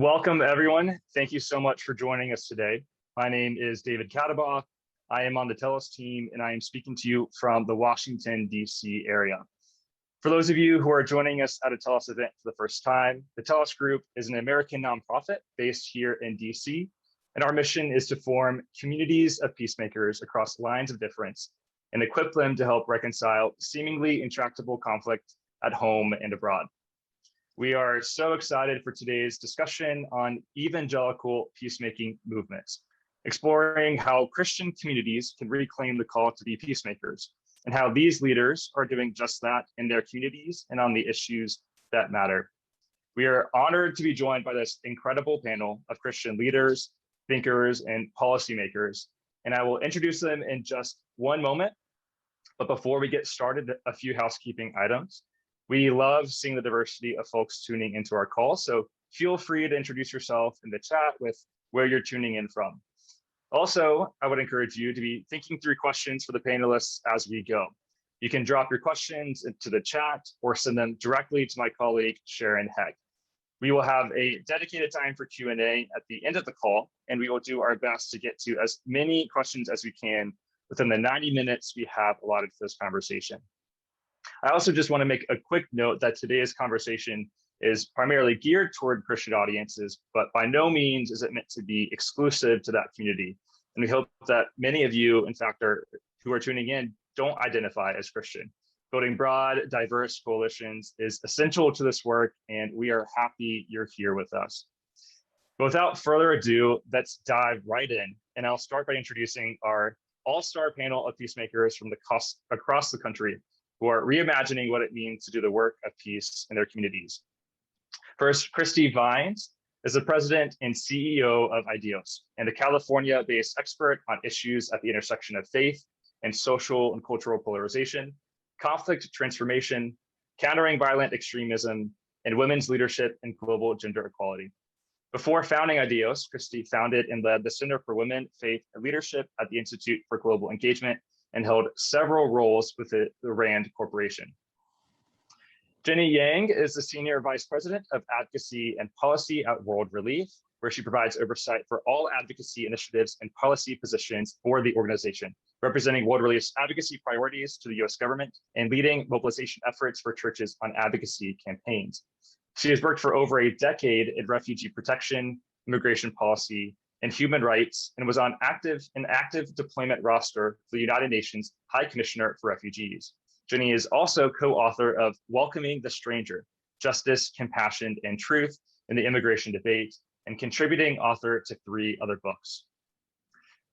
Welcome, everyone. Thank you so much for joining us today. My name is David Katibah. I am on the Telos team, and I am speaking to you from the Washington, D.C. area. For those of you who are joining us at a Telos event for the first time, the Telos Group is an American nonprofit based here in D.C., and our mission is to form communities of peacemakers across lines of difference and equip them to help reconcile seemingly intractable conflict at home and abroad. We are so excited for today's discussion on evangelical peacemaking movements, exploring how Christian communities can reclaim the call to be peacemakers and how these leaders are doing just that in their communities and on the issues that matter. We are honored to be joined by this incredible panel of Christian leaders, thinkers, and policymakers, and I will introduce them in just one moment. But before we get started, a few housekeeping items. We love seeing the diversity of folks tuning into our call, so feel free to introduce yourself in the chat with where you're tuning in from. Also, I would encourage you to be thinking through questions for the panelists as we go. You can drop your questions into the chat or send them directly to my colleague, Sharon Heck. We will have a dedicated time for Q&A at the end of the call, and we will do our best to get to as many questions as we can within the 90 minutes we have allotted for this conversation. I also just want to make a quick note that today's conversation is primarily geared toward Christian audiences, but by no means is it meant to be exclusive to that community. And we hope that many of you, in fact, who are tuning in, don't identify as Christian. Building broad, diverse coalitions is essential to this work, and we are happy you're here with us. But without further ado, let's dive right in. And I'll start by introducing our all-star panel of peacemakers from across the country who are reimagining what it means to do the work of peace in their communities. First, Christy Vines is the president and CEO of Ideos and a California-based expert on issues at the intersection of faith and social and cultural polarization, conflict transformation, countering violent extremism, and women's leadership and global gender equality. Before founding Ideos, Christy founded and led the Center for Women, Faith, and Leadership at the Institute for Global Engagement and held several roles with the RAND Corporation. Jenny Yang is the Senior Vice President of Advocacy and Policy at World Relief, where she provides oversight for all advocacy initiatives and policy positions for the organization, representing World Relief's advocacy priorities to the US government and leading mobilization efforts for churches on advocacy campaigns. She has worked for over a decade in refugee protection, immigration policy, and human rights, and was on an active deployment roster for the United Nations High Commissioner for Refugees. Jenny is also co-author of Welcoming the Stranger, Justice, Compassion, and Truth in the Immigration Debate, and contributing author to 3 other books.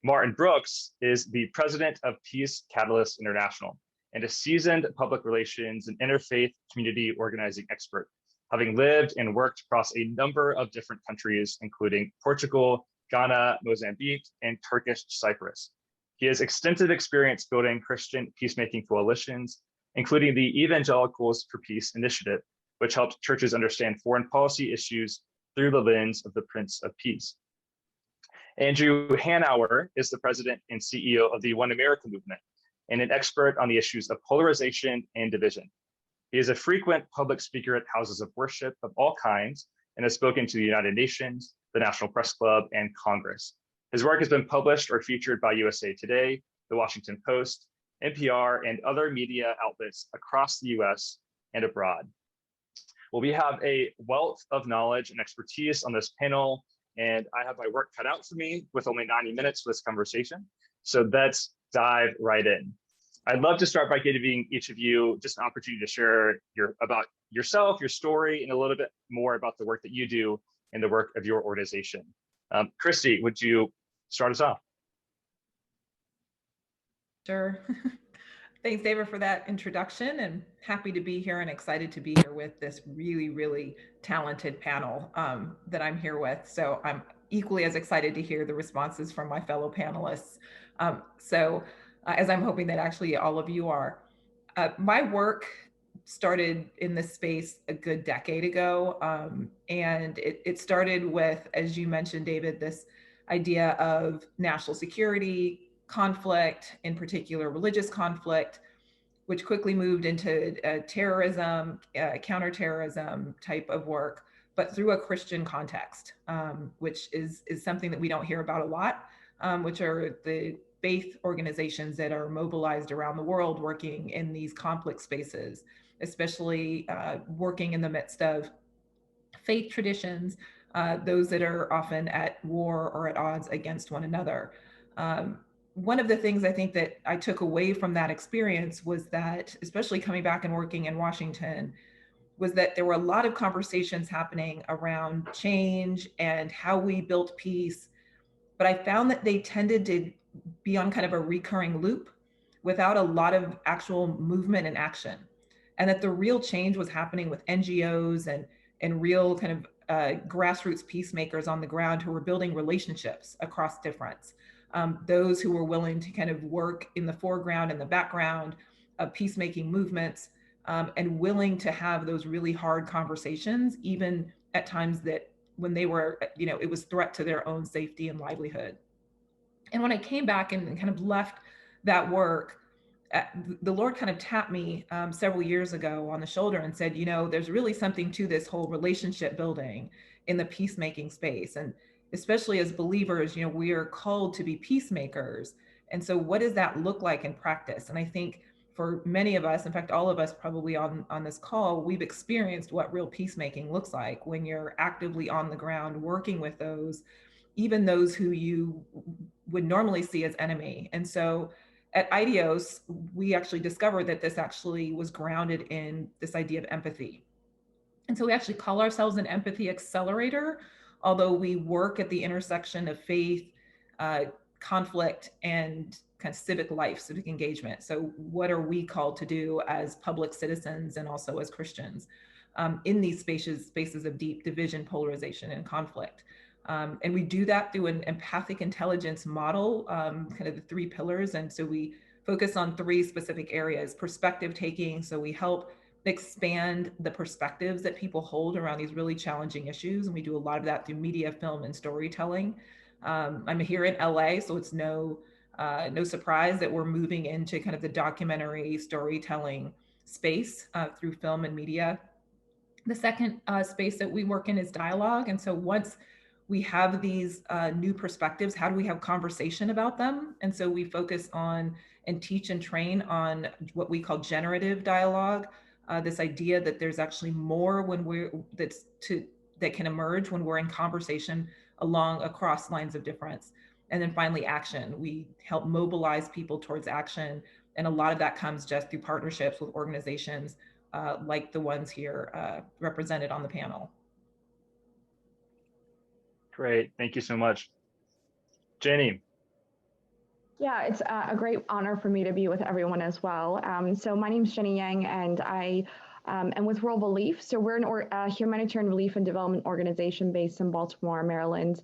Martin Brooks is the president of Peace Catalyst International and a seasoned public relations and interfaith community organizing expert, having lived and worked across a number of different countries, including Portugal, Ghana, Mozambique, and Turkish Cyprus. He has extensive experience building Christian peacemaking coalitions, including the Evangelicals for Peace initiative, which helped churches understand foreign policy issues through the lens of the Prince of Peace. Andrew Hanauer is the president and CEO of the One America movement and an expert on the issues of polarization and division. He is a frequent public speaker at houses of worship of all kinds and has spoken to the United Nations, the National Press Club, and Congress. His work has been published or featured by USA Today, The Washington Post, NPR, and other media outlets across the US and abroad. Well, we have a wealth of knowledge and expertise on this panel, and I have my work cut out for me with only 90 minutes for this conversation. So let's dive right in. I'd love to start by giving each of you just an opportunity to share about yourself, your story, and a little bit more about the work that you do and the work of your organization. Christy, would you start us off? Sure. Thanks, David, for that introduction, and happy to be here and excited to be here with this really, really talented panel that I'm here with. So I'm equally as excited to hear the responses from my fellow panelists. As I'm hoping that actually all of you are. My work started in this space a good decade ago. And it started with, as you mentioned, David, this idea of national security, conflict, in particular religious conflict, which quickly moved into terrorism, counterterrorism type of work, but through a Christian context, which is something that we don't hear about a lot, which are the faith organizations that are mobilized around the world working in these conflict spaces, especially working in the midst of faith traditions, those that are often at war or at odds against one another. One of the things I think that I took away from that experience was that, especially coming back and working in Washington, was that there were a lot of conversations happening around change and how we built peace. But I found that they tended to be on kind of a recurring loop without a lot of actual movement and action. And that the real change was happening with NGOs and real kind of grassroots peacemakers on the ground who were building relationships across difference. Those who were willing to kind of work in the foreground and the background of peacemaking movements, and willing to have those really hard conversations, even at times that when they were, it was threat to their own safety and livelihood. And when I came back and kind of left that work, the Lord kind of tapped me several years ago on the shoulder and said, there's really something to this whole relationship building in the peacemaking space. And especially as believers, we are called to be peacemakers. And so what does that look like in practice? And I think for many of us, in fact, all of us probably on this call, we've experienced what real peacemaking looks like when you're actively on the ground working with those, even those who you would normally see as enemy. And so at Ideos, we actually discovered that this actually was grounded in this idea of empathy. And so we actually call ourselves an empathy accelerator, although we work at the intersection of faith, conflict, and kind of civic life, civic engagement. So what are we called to do as public citizens and also as Christians in these spaces of deep division, polarization, and conflict? And we do that through an empathic intelligence model, kind of the 3 pillars. And so we focus on 3 specific areas: perspective taking. So we help expand the perspectives that people hold around these really challenging issues. And we do a lot of that through media, film, and storytelling. I'm here in LA, so it's no surprise that we're moving into kind of the documentary storytelling space through film and media. The second space that we work in is dialogue. And so once we have these new perspectives, how do we have conversation about them? And so we focus on and teach and train on what we call generative dialogue, this idea that there's actually more that can emerge when we're in conversation across lines of difference. And then finally, action. We help mobilize people towards action. And a lot of that comes just through partnerships with organizations like the ones here represented on the panel. Great, thank you so much. Jenny. Yeah, it's a great honor for me to be with everyone as well. So my name is Jenny Yang, and I am with World Relief. So we're a humanitarian relief and development organization based in Baltimore, Maryland.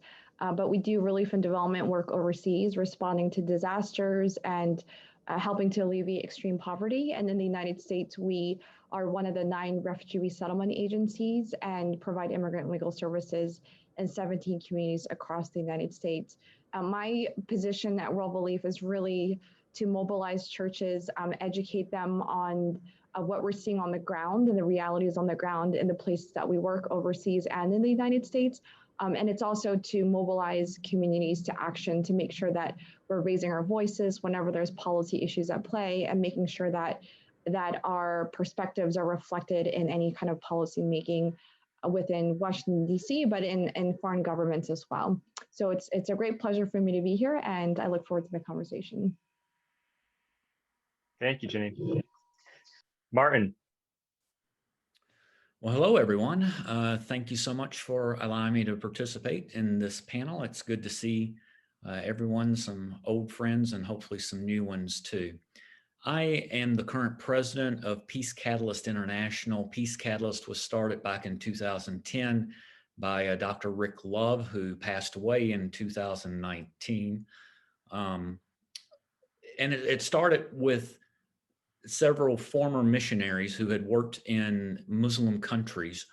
But we do relief and development work overseas, responding to disasters and helping to alleviate extreme poverty. And in the United States, we are one of the 9 refugee resettlement agencies and provide immigrant legal services in 17 communities across the United States. My position at World Relief is really to mobilize churches, educate them on what we're seeing on the ground and the realities on the ground in the places that we work overseas and in the United States. And it's also to mobilize communities to action to make sure that we're raising our voices whenever there's policy issues at play and making sure that our perspectives are reflected in any kind of policy making within Washington, D.C., but in foreign governments as well. So it's a great pleasure for me to be here, and I look forward to the conversation. Thank you, Jenny. Martin. Well, hello, everyone. Thank you so much for allowing me to participate in this panel. It's good to see everyone, some old friends, and hopefully some new ones too. I am the current president of Peace Catalyst International. Peace Catalyst was started back in 2010 by Dr. Rick Love, who passed away in 2019. And it started with several former missionaries who had worked in Muslim countries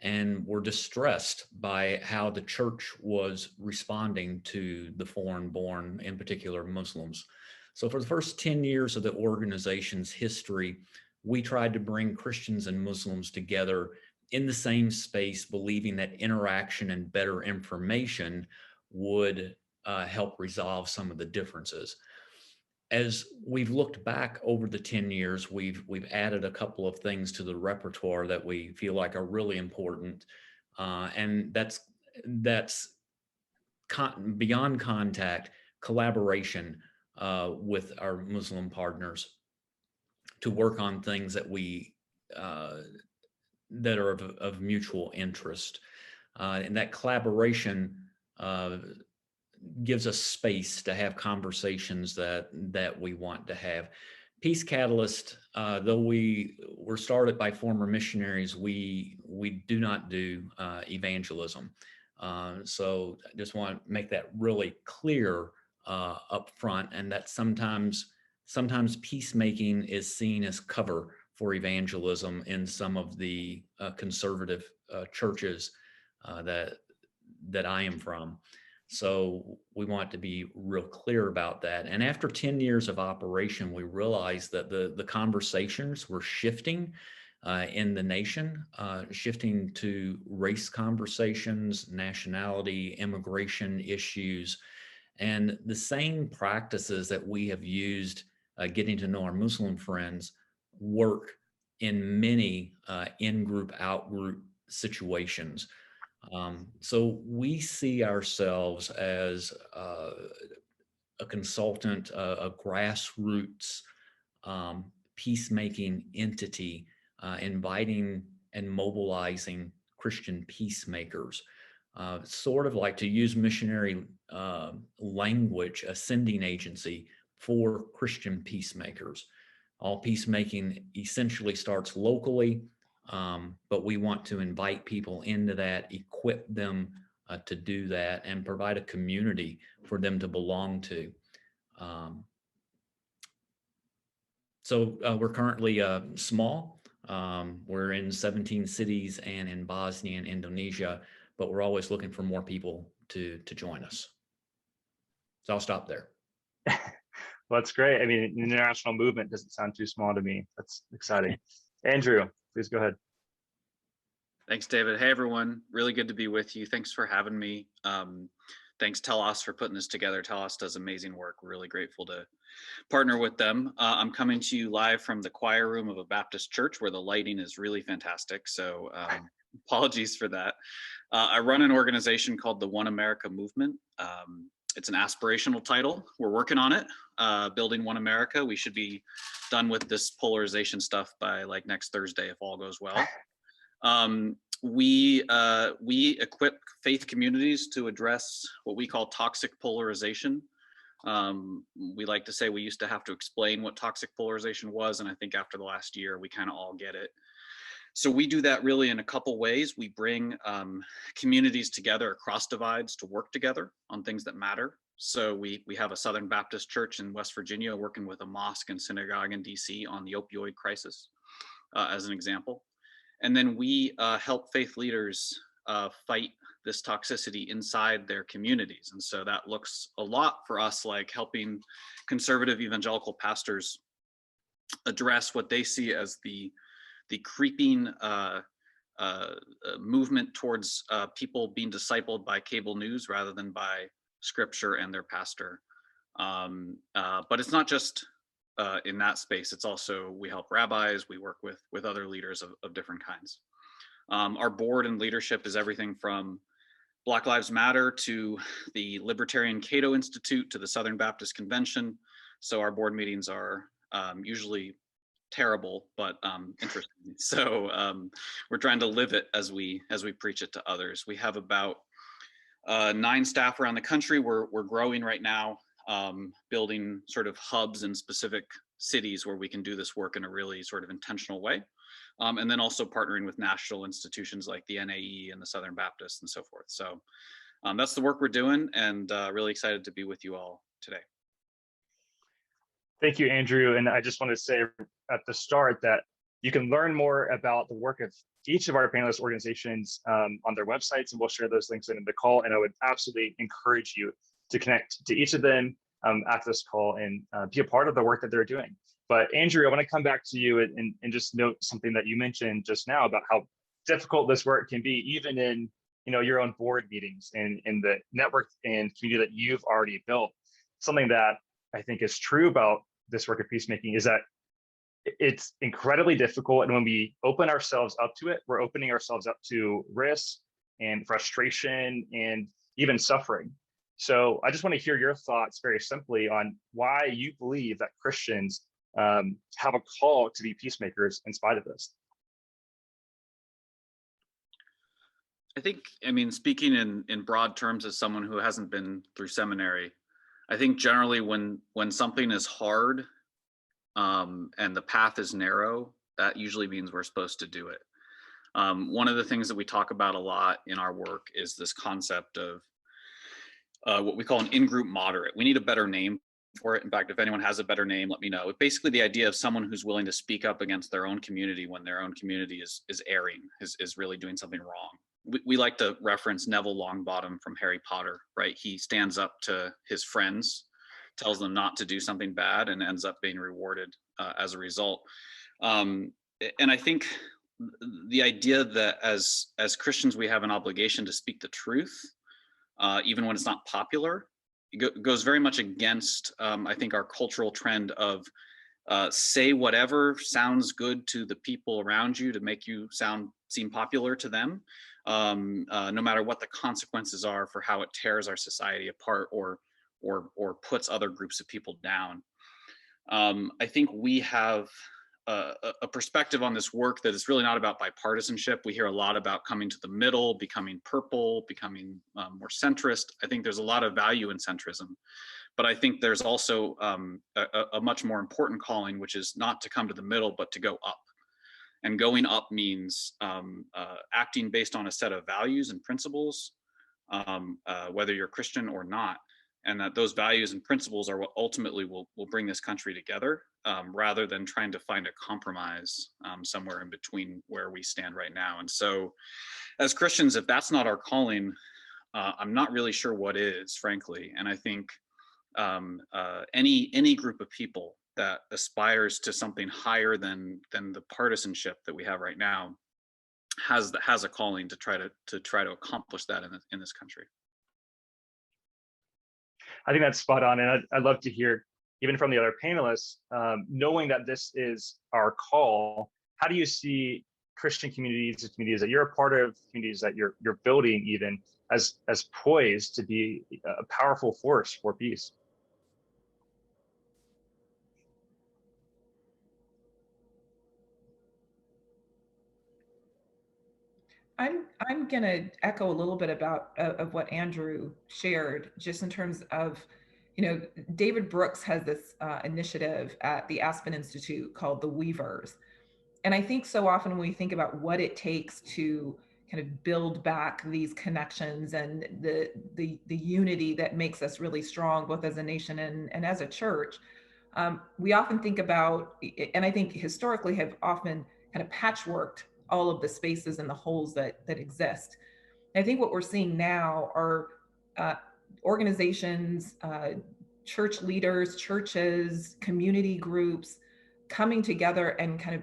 and were distressed by how the church was responding to the foreign-born, in particular Muslims. So for the first 10 years of the organization's history, we tried to bring Christians and Muslims together in the same space, believing that interaction and better information would help resolve some of the differences. As we've looked back over the 10 years, we've added a couple of things to the repertoire that we feel like are really important, and that's beyond contact, collaboration with our Muslim partners to work on things that that are of mutual interest, and that collaboration gives us space to have conversations that we want to have. Peace Catalyst, though we were started by former missionaries, we do not do evangelism. So I just want to make that really clear up front, and that sometimes peacemaking is seen as cover for evangelism in some of the conservative churches that I am from. So we want to be real clear about that. And after 10 years of operation, we realized that the conversations were shifting in the nation, shifting to race conversations, nationality, immigration issues, and the same practices that we have used getting to know our Muslim friends work in many in-group, out-group situations. So we see ourselves as a consultant, a grassroots peacemaking entity, inviting and mobilizing Christian peacemakers, sort of like, to use missionary language, a sending agency for Christian peacemakers. All peacemaking essentially starts locally, but we want to invite people into that, equip them to do that, and provide a community for them to belong to. So we're currently small. We're in 17 cities and in Bosnia and Indonesia, but we're always looking for more people to join us. So I'll stop there. Well, that's great. I mean, the international movement doesn't sound too small to me. That's exciting. Andrew, please go ahead. Thanks, David. Hey, everyone. Really good to be with you. Thanks for having me. Thanks, Telos, for putting this together. Telos does amazing work. We're really grateful to partner with them. I'm coming to you live from the choir room of a Baptist church where the lighting is really fantastic. So apologies for that. I run an organization called the One America Movement. It's an aspirational title. We're working on it, building One America. We should be done with this polarization stuff by like next Thursday if all goes well. We equip faith communities to address what we call toxic polarization. We like to say we used to have to explain what toxic polarization was, and I think after the last year, we kind of all get it. So we do that really in a couple ways. We bring communities together across divides to work together on things that matter. So we have a Southern Baptist church in West Virginia working with a mosque and synagogue in DC on the opioid crisis, as an example. And then we help faith leaders fight this toxicity inside their communities. And so that looks a lot for us like helping conservative evangelical pastors address what they see as the creeping movement towards people being discipled by cable news rather than by scripture and their pastor. But it's not just in that space. It's also, we help rabbis, we work with other leaders of different kinds. Our board and leadership is everything from Black Lives Matter to the Libertarian Cato Institute to the Southern Baptist Convention. So our board meetings are usually terrible, but interesting. So we're trying to live it as we preach it to others. We have about 9 staff around the country. We're growing right now, building sort of hubs in specific cities where we can do this work in a really sort of intentional way. And then also partnering with national institutions like the NAE and the Southern Baptist and so forth. So that's the work we're doing, and really excited to be with you all today. Thank you, Andrew. And I just want to say at the start that you can learn more about the work of each of our panelist organizations on their websites, and we'll share those links in the call. And I would absolutely encourage you to connect to each of them after this call and be a part of the work that they're doing. But Andrew, I want to come back to you and just note something that you mentioned just now about how difficult this work can be, even in your own board meetings and in the network and community that you've already built. Something that I think is true about this work of peacemaking is that it's incredibly difficult, and when we open ourselves up to it, we're opening ourselves up to risk and frustration and even suffering. So I just want to hear your thoughts very simply on why you believe that Christians have a call to be peacemakers in spite of this. I mean, speaking in broad terms as someone who hasn't been through seminary, I think generally when something is hard and the path is narrow, that usually means we're supposed to do it. One of the things that we talk about a lot in our work is this concept of what we call an in-group moderate. We need a better name for it. In fact, if anyone has a better name, let me know. It's basically the idea of someone who's willing to speak up against their own community when their own community is erring, is really doing something wrong. We like to reference Neville Longbottom from Harry Potter, right? He stands up to his friends, tells them not to do something bad, and ends up being rewarded as a result. And I think the idea that as Christians, we have an obligation to speak the truth, even when it's not popular, goes very much against, I think, our cultural trend of say whatever sounds good to the people around you to make you seem popular to them, no matter what the consequences are for how it tears our society apart or puts other groups of people down. I think we have a perspective on this work that is really not about bipartisanship. We hear a lot about coming to the middle, becoming purple, becoming more centrist. I think there's a lot of value in centrism, but I think there's also a much more important calling, which is not to come to the middle, but to go up. And going up means acting based on a set of values and principles, whether you're Christian or not. And that those values and principles are what ultimately will bring this country together, rather than trying to find a compromise somewhere in between where we stand right now. And so as Christians, if that's not our calling, I'm not really sure what is, frankly. And I think any group of people that aspires to something higher than the partisanship that we have right now has a calling to try to accomplish that in this country. I think that's spot on. And I'd love to hear, even from the other panelists, knowing that this is our call, how do you see Christian communities that you're a part of, communities that you're building even as poised to be a powerful force for peace? I'm going to echo a little bit about of what Andrew shared, just in terms of, David Brooks has this initiative at the Aspen Institute called the Weavers. And I think so often when we think about what it takes to kind of build back these connections and the unity that makes us really strong, both as a nation and as a church, we often think about, and I think historically have often kind of patchworked all of the spaces and the holes that exist. And I think what we're seeing now are organizations, church leaders, churches, community groups coming together and kind of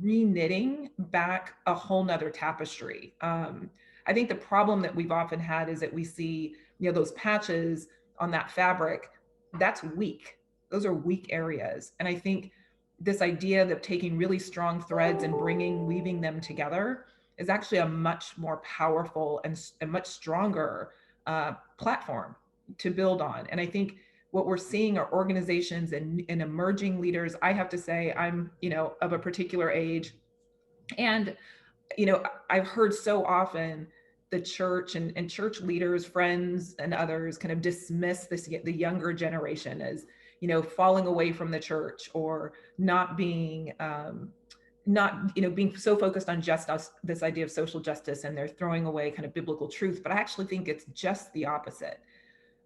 re-knitting back a whole nother tapestry. I think the problem that we've often had is that we see, those patches on that fabric, that's weak. Those are weak areas. And I think this idea of taking really strong threads and weaving them together is actually a much more powerful and a much stronger platform to build on. And I think what we're seeing are organizations and emerging leaders. I have to say, I'm, of a particular age, and, I've heard so often the church and church leaders, friends and others kind of dismiss the younger generation as, falling away from the church or not being, being so focused on this idea of social justice, and they're throwing away kind of biblical truth. But I actually think it's just the opposite.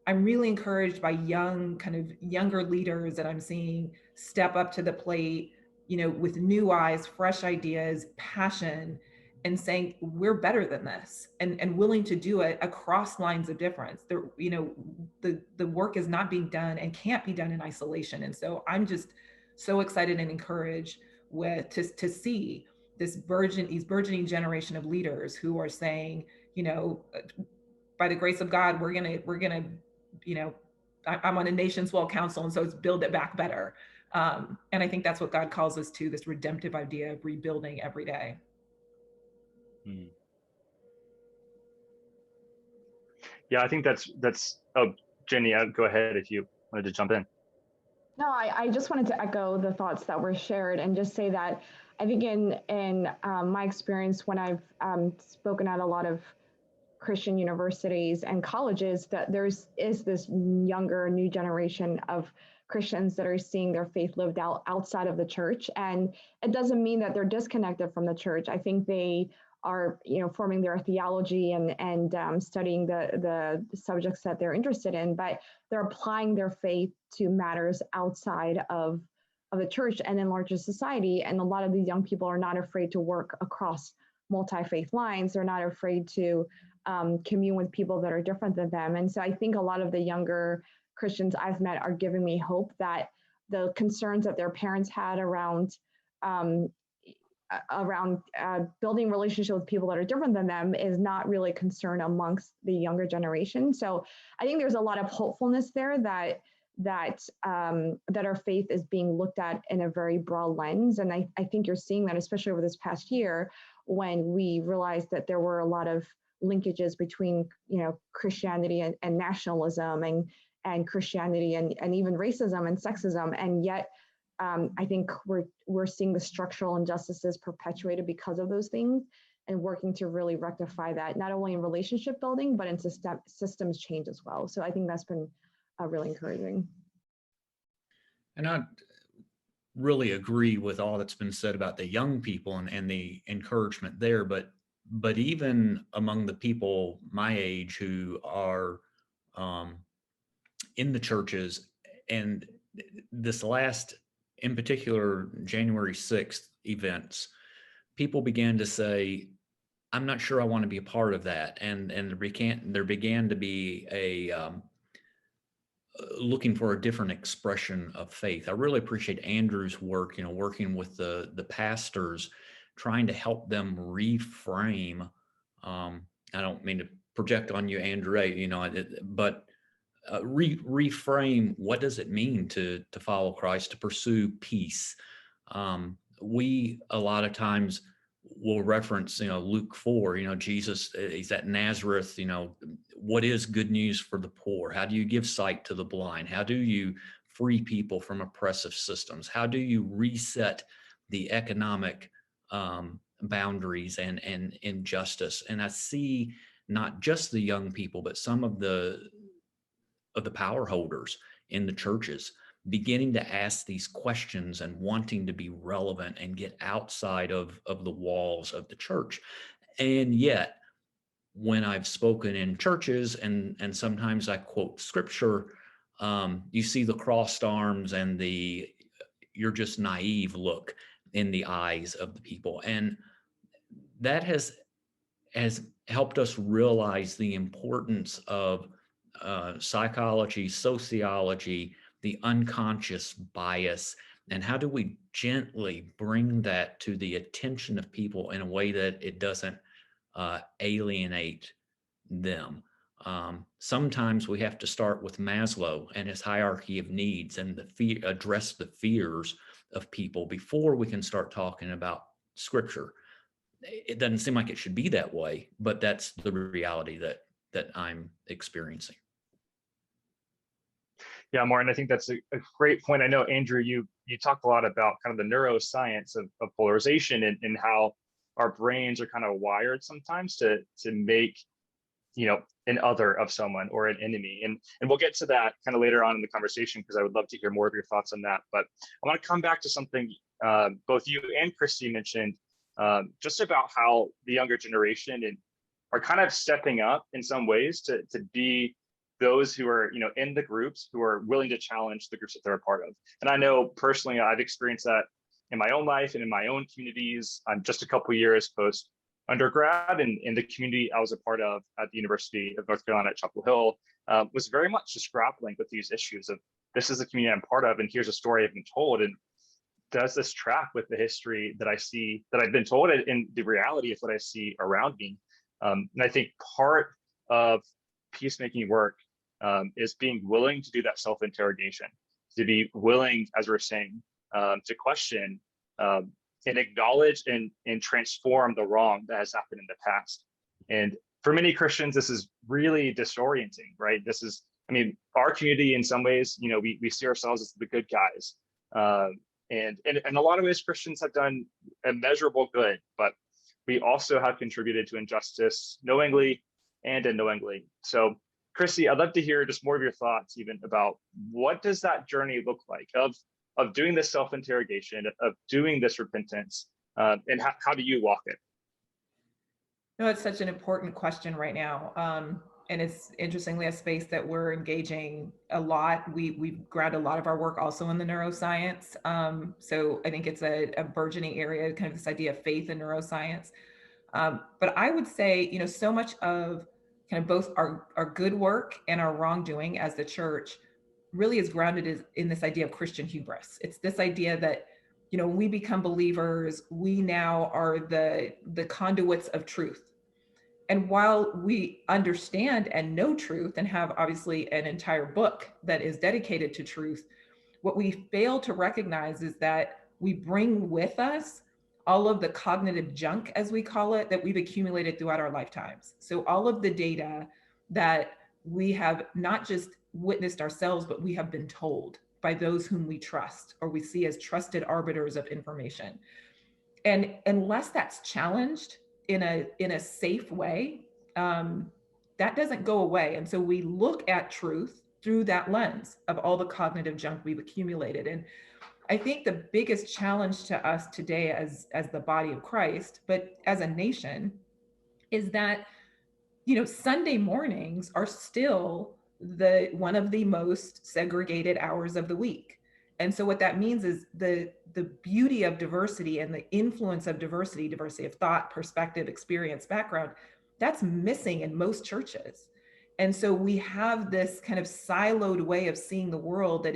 I'm really encouraged by younger leaders that I'm seeing step up to the plate, with new eyes, fresh ideas, passion, and saying, we're better than this, and willing to do it across lines of difference. The work is not being done and can't be done in isolation. And so I'm just so excited and encouraged to see these burgeoning generation of leaders who are saying, you know, by the grace of God, we're gonna, you know, I'm on a Nations World Council, and so it's build it back better. And I think that's what God calls us to, this redemptive idea of rebuilding every day. Yeah, I think that's, oh, Jenny, go ahead if you wanted to jump in. No, I just wanted to echo the thoughts that were shared and just say that I think in my experience when I've spoken at a lot of Christian universities and colleges, that is this younger new generation of Christians that are seeing their faith lived out outside of the church. And it doesn't mean that they're disconnected from the church. I think they are, you know, forming their theology and studying the subjects that they're interested in, but they're applying their faith to matters outside of the church and in larger society. And a lot of these young people are not afraid to work across multi-faith lines. They're not afraid to commune with people that are different than them. And so I think a lot of the younger Christians I've met are giving me hope that the concerns that their parents had around building relationships with people that are different than them is not really a concern amongst the younger generation. So I think there's a lot of hopefulness there that our faith is being looked at in a very broad lens. And I think you're seeing that, especially over this past year, when we realized that there were a lot of linkages between, you know, Christianity and nationalism and Christianity and even racism and sexism. And yet I think we're seeing the structural injustices perpetuated because of those things, and working to really rectify that, not only in relationship building, but in systems change as well. So I think that's been really encouraging. And I really agree with all that's been said about the young people and the encouragement there, but even among the people my age who are in the churches, and this last, in particular, January 6th events, people began to say, I'm not sure I want to be a part of that. And there began to be a looking for a different expression of faith. I really appreciate Andrew's work, you know, working with the pastors, trying to help them reframe. I don't mean to project on you, Andrew, you know, but reframe, what does it mean to follow Christ, to pursue peace? We a lot of times will reference, you know, Luke 4, you know, Jesus, he's at Nazareth, you know, what is good news for the poor? How do you give sight to the blind? How do you free people from oppressive systems? How do you reset the economic boundaries and injustice? And I see not just the young people, but some of the power holders in the churches beginning to ask these questions and wanting to be relevant and get outside of the walls of the church. And yet, when I've spoken in churches and sometimes I quote scripture, you see the crossed arms and the you're just naive look in the eyes of the people. And that has helped us realize the importance of psychology, sociology, the unconscious bias, and how do we gently bring that to the attention of people in a way that it doesn't alienate them. Sometimes we have to start with Maslow and his hierarchy of needs and address the fears of people before we can start talking about scripture. It doesn't seem like it should be that way, but that's the reality that I'm experiencing. Yeah, Martin, I think that's a great point. I know, Andrew, you talked a lot about kind of the neuroscience of polarization and how our brains are kind of wired sometimes to make, you know, an other of someone or an enemy. And we'll get to that kind of later on in the conversation, because I would love to hear more of your thoughts on that. But I want to come back to something both you and Christy mentioned, just about how the younger generation are kind of stepping up in some ways to be those who are, you know, in the groups who are willing to challenge the groups that they're a part of. And I know personally, I've experienced that in my own life and in my own communities. I'm just a couple of years post undergrad, and in the community I was a part of at the University of North Carolina at Chapel Hill was very much just grappling with these issues of, this is the community I'm part of, and here's a story I've been told. And does this track with the history that I see, that I've been told, in the reality of what I see around me? And I think part of peacemaking work is being willing to do that self-interrogation, to be willing, as we're saying, to question and acknowledge and transform the wrong that has happened in the past. And for many Christians, this is really disorienting, right? This is, I mean, our community in some ways, you know, we see ourselves as the good guys. And in a lot of ways, Christians have done immeasurable good, but we also have contributed to injustice knowingly and unknowingly. So, Christy, I'd love to hear just more of your thoughts even about what does that journey look like of doing this self-interrogation, of doing this repentance, and how do you walk it? No, it's such an important question right now. And it's interestingly a space that we're engaging a lot. We've grounded a lot of our work also in the neuroscience. So I think it's a burgeoning area, kind of this idea of faith in neuroscience. But I would say, you know, so much of kind of both our good work and our wrongdoing as the church really is grounded in this idea of Christian hubris. It's this idea that, you know, when we become believers, we now are the conduits of truth. And while we understand and know truth and have obviously an entire book that is dedicated to truth, what we fail to recognize is that we bring with us all of the cognitive junk, as we call it, that we've accumulated throughout our lifetimes. So all of the data that we have not just witnessed ourselves, but we have been told by those whom we trust or we see as trusted arbiters of information. And unless that's challenged in a safe way, that doesn't go away. And so we look at truth through that lens of all the cognitive junk we've accumulated. And I think the biggest challenge to us today as the body of Christ, but as a nation, is that, you know, Sunday mornings are still one of the most segregated hours of the week. And so what that means is the beauty of diversity and the influence of diversity of thought, perspective, experience, background, that's missing in most churches. And so we have this kind of siloed way of seeing the world that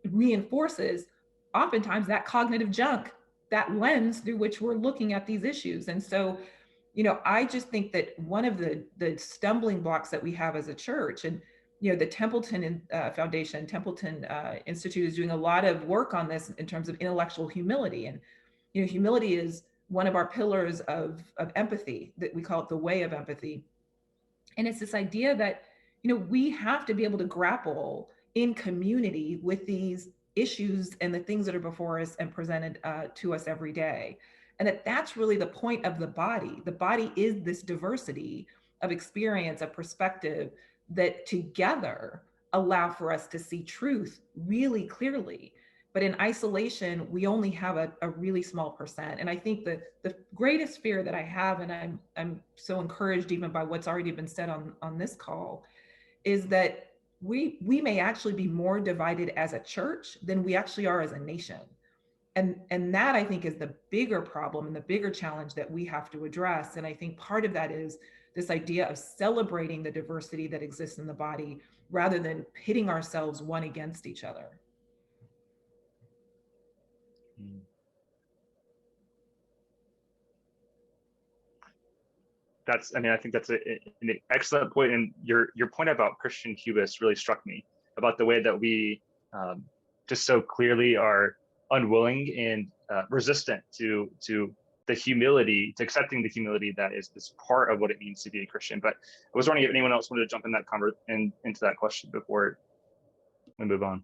reinforces oftentimes that cognitive junk, that lens through which we're looking at these issues. And so, you know, I just think that one of the stumbling blocks that we have as a church, and you know, the Templeton Foundation, Templeton Institute is doing a lot of work on this in terms of intellectual humility. And, you know, humility is one of our pillars of empathy, that we call it the way of empathy. And it's this idea that, you know, we have to be able to grapple in community with these issues and the things that are before us and presented to us every day. And that's really the point of the body. The body is this diversity of experience, of perspective, that together allow for us to see truth really clearly. But in isolation, we only have a really small percent. And I think that the greatest fear that I have, and I'm so encouraged even by what's already been said on this call, is that we may actually be more divided as a church than we actually are as a nation. And that, I think, is the bigger problem and the bigger challenge that we have to address. And I think part of that is this idea of celebrating the diversity that exists in the body rather than pitting ourselves one against each other. I mean, I think that's an excellent point. And your point about Christian hubris really struck me, about the way that we just so clearly are unwilling and resistant to the humility, to accepting the humility that is part of what it means to be a Christian. But I was wondering if anyone else wanted to jump in that into that question before we move on.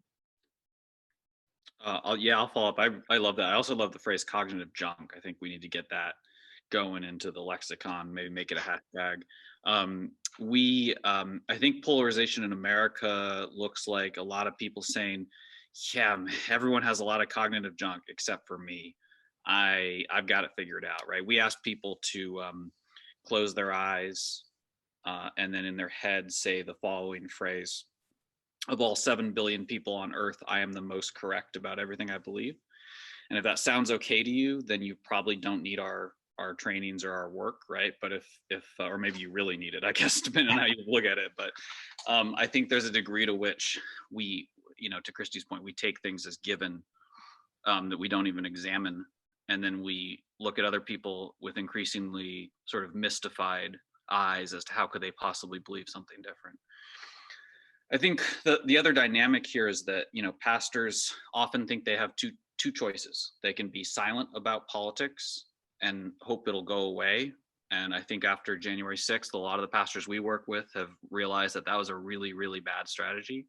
I'll follow up. I love that. I also love the phrase cognitive junk. I think we need to get that going into the lexicon, maybe make it a hashtag. I think polarization in America looks like a lot of people saying, yeah, everyone has a lot of cognitive junk except for me. I've got it figured out, right? We asked people to close their eyes and then in their head say the following phrase: of all 7 billion people on earth, I am the most correct about everything I believe. And if that sounds okay to you, then you probably don't need our trainings or our work, right? But if or maybe you really need it, I guess, depending on how you look at it. But I think there's a degree to which we, you know, to Christy's point, we take things as given that we don't even examine. And then we look at other people with increasingly sort of mystified eyes as to how could they possibly believe something different. I think the other dynamic here is that, you know, pastors often think they have two choices. They can be silent about politics and hope it'll go away. And I think after January 6th, a lot of the pastors we work with have realized that that was a really, really bad strategy.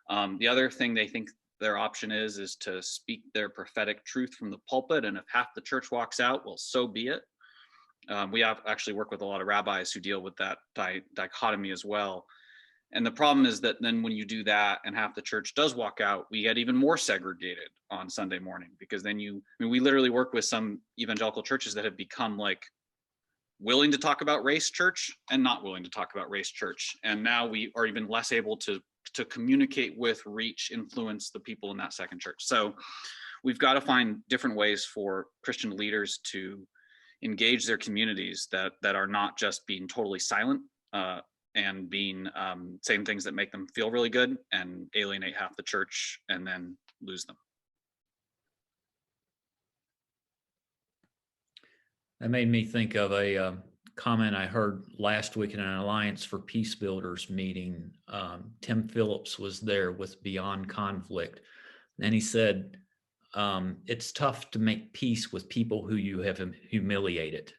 The other thing they think their option is to speak their prophetic truth from the pulpit. And if half the church walks out, well, so be it. We have actually worked with a lot of rabbis who deal with that dichotomy as well. And the problem is that then when you do that and half the church does walk out, we get even more segregated on Sunday morning, because then we literally work with some evangelical churches that have become like willing to talk about race church and not willing to talk about race church. And now we are even less able to communicate with, reach, influence the people in that second church. So we've got to find different ways for Christian leaders to engage their communities that are not just being totally silent and being saying things that make them feel really good and alienate half the church and then lose them. That made me think of a comment I heard last week in an Alliance for Peace Builders meeting. Tim Phillips was there with Beyond Conflict, and he said, it's tough to make peace with people who you have humiliated.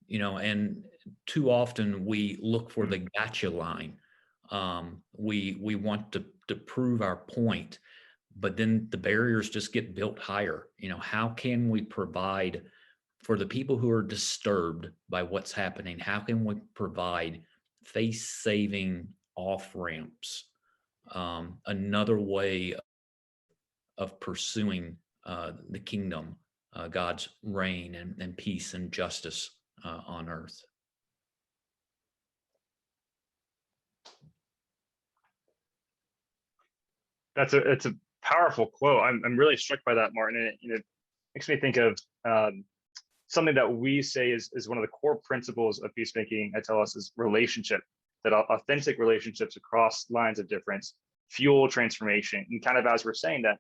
You know, and too often we look for the gotcha line. We want to prove our point, but then the barriers just get built higher. You know, how can we provide for the people who are disturbed by what's happening? How can we provide face-saving off-ramps, another way of pursuing the kingdom, God's reign and peace and justice on earth? It's a powerful quote. I'm really struck by that, Martin, and it makes me think of something that we say is one of the core principles of peacemaking at Telos is relationship, that authentic relationships across lines of difference fuel transformation. And kind of as we're saying that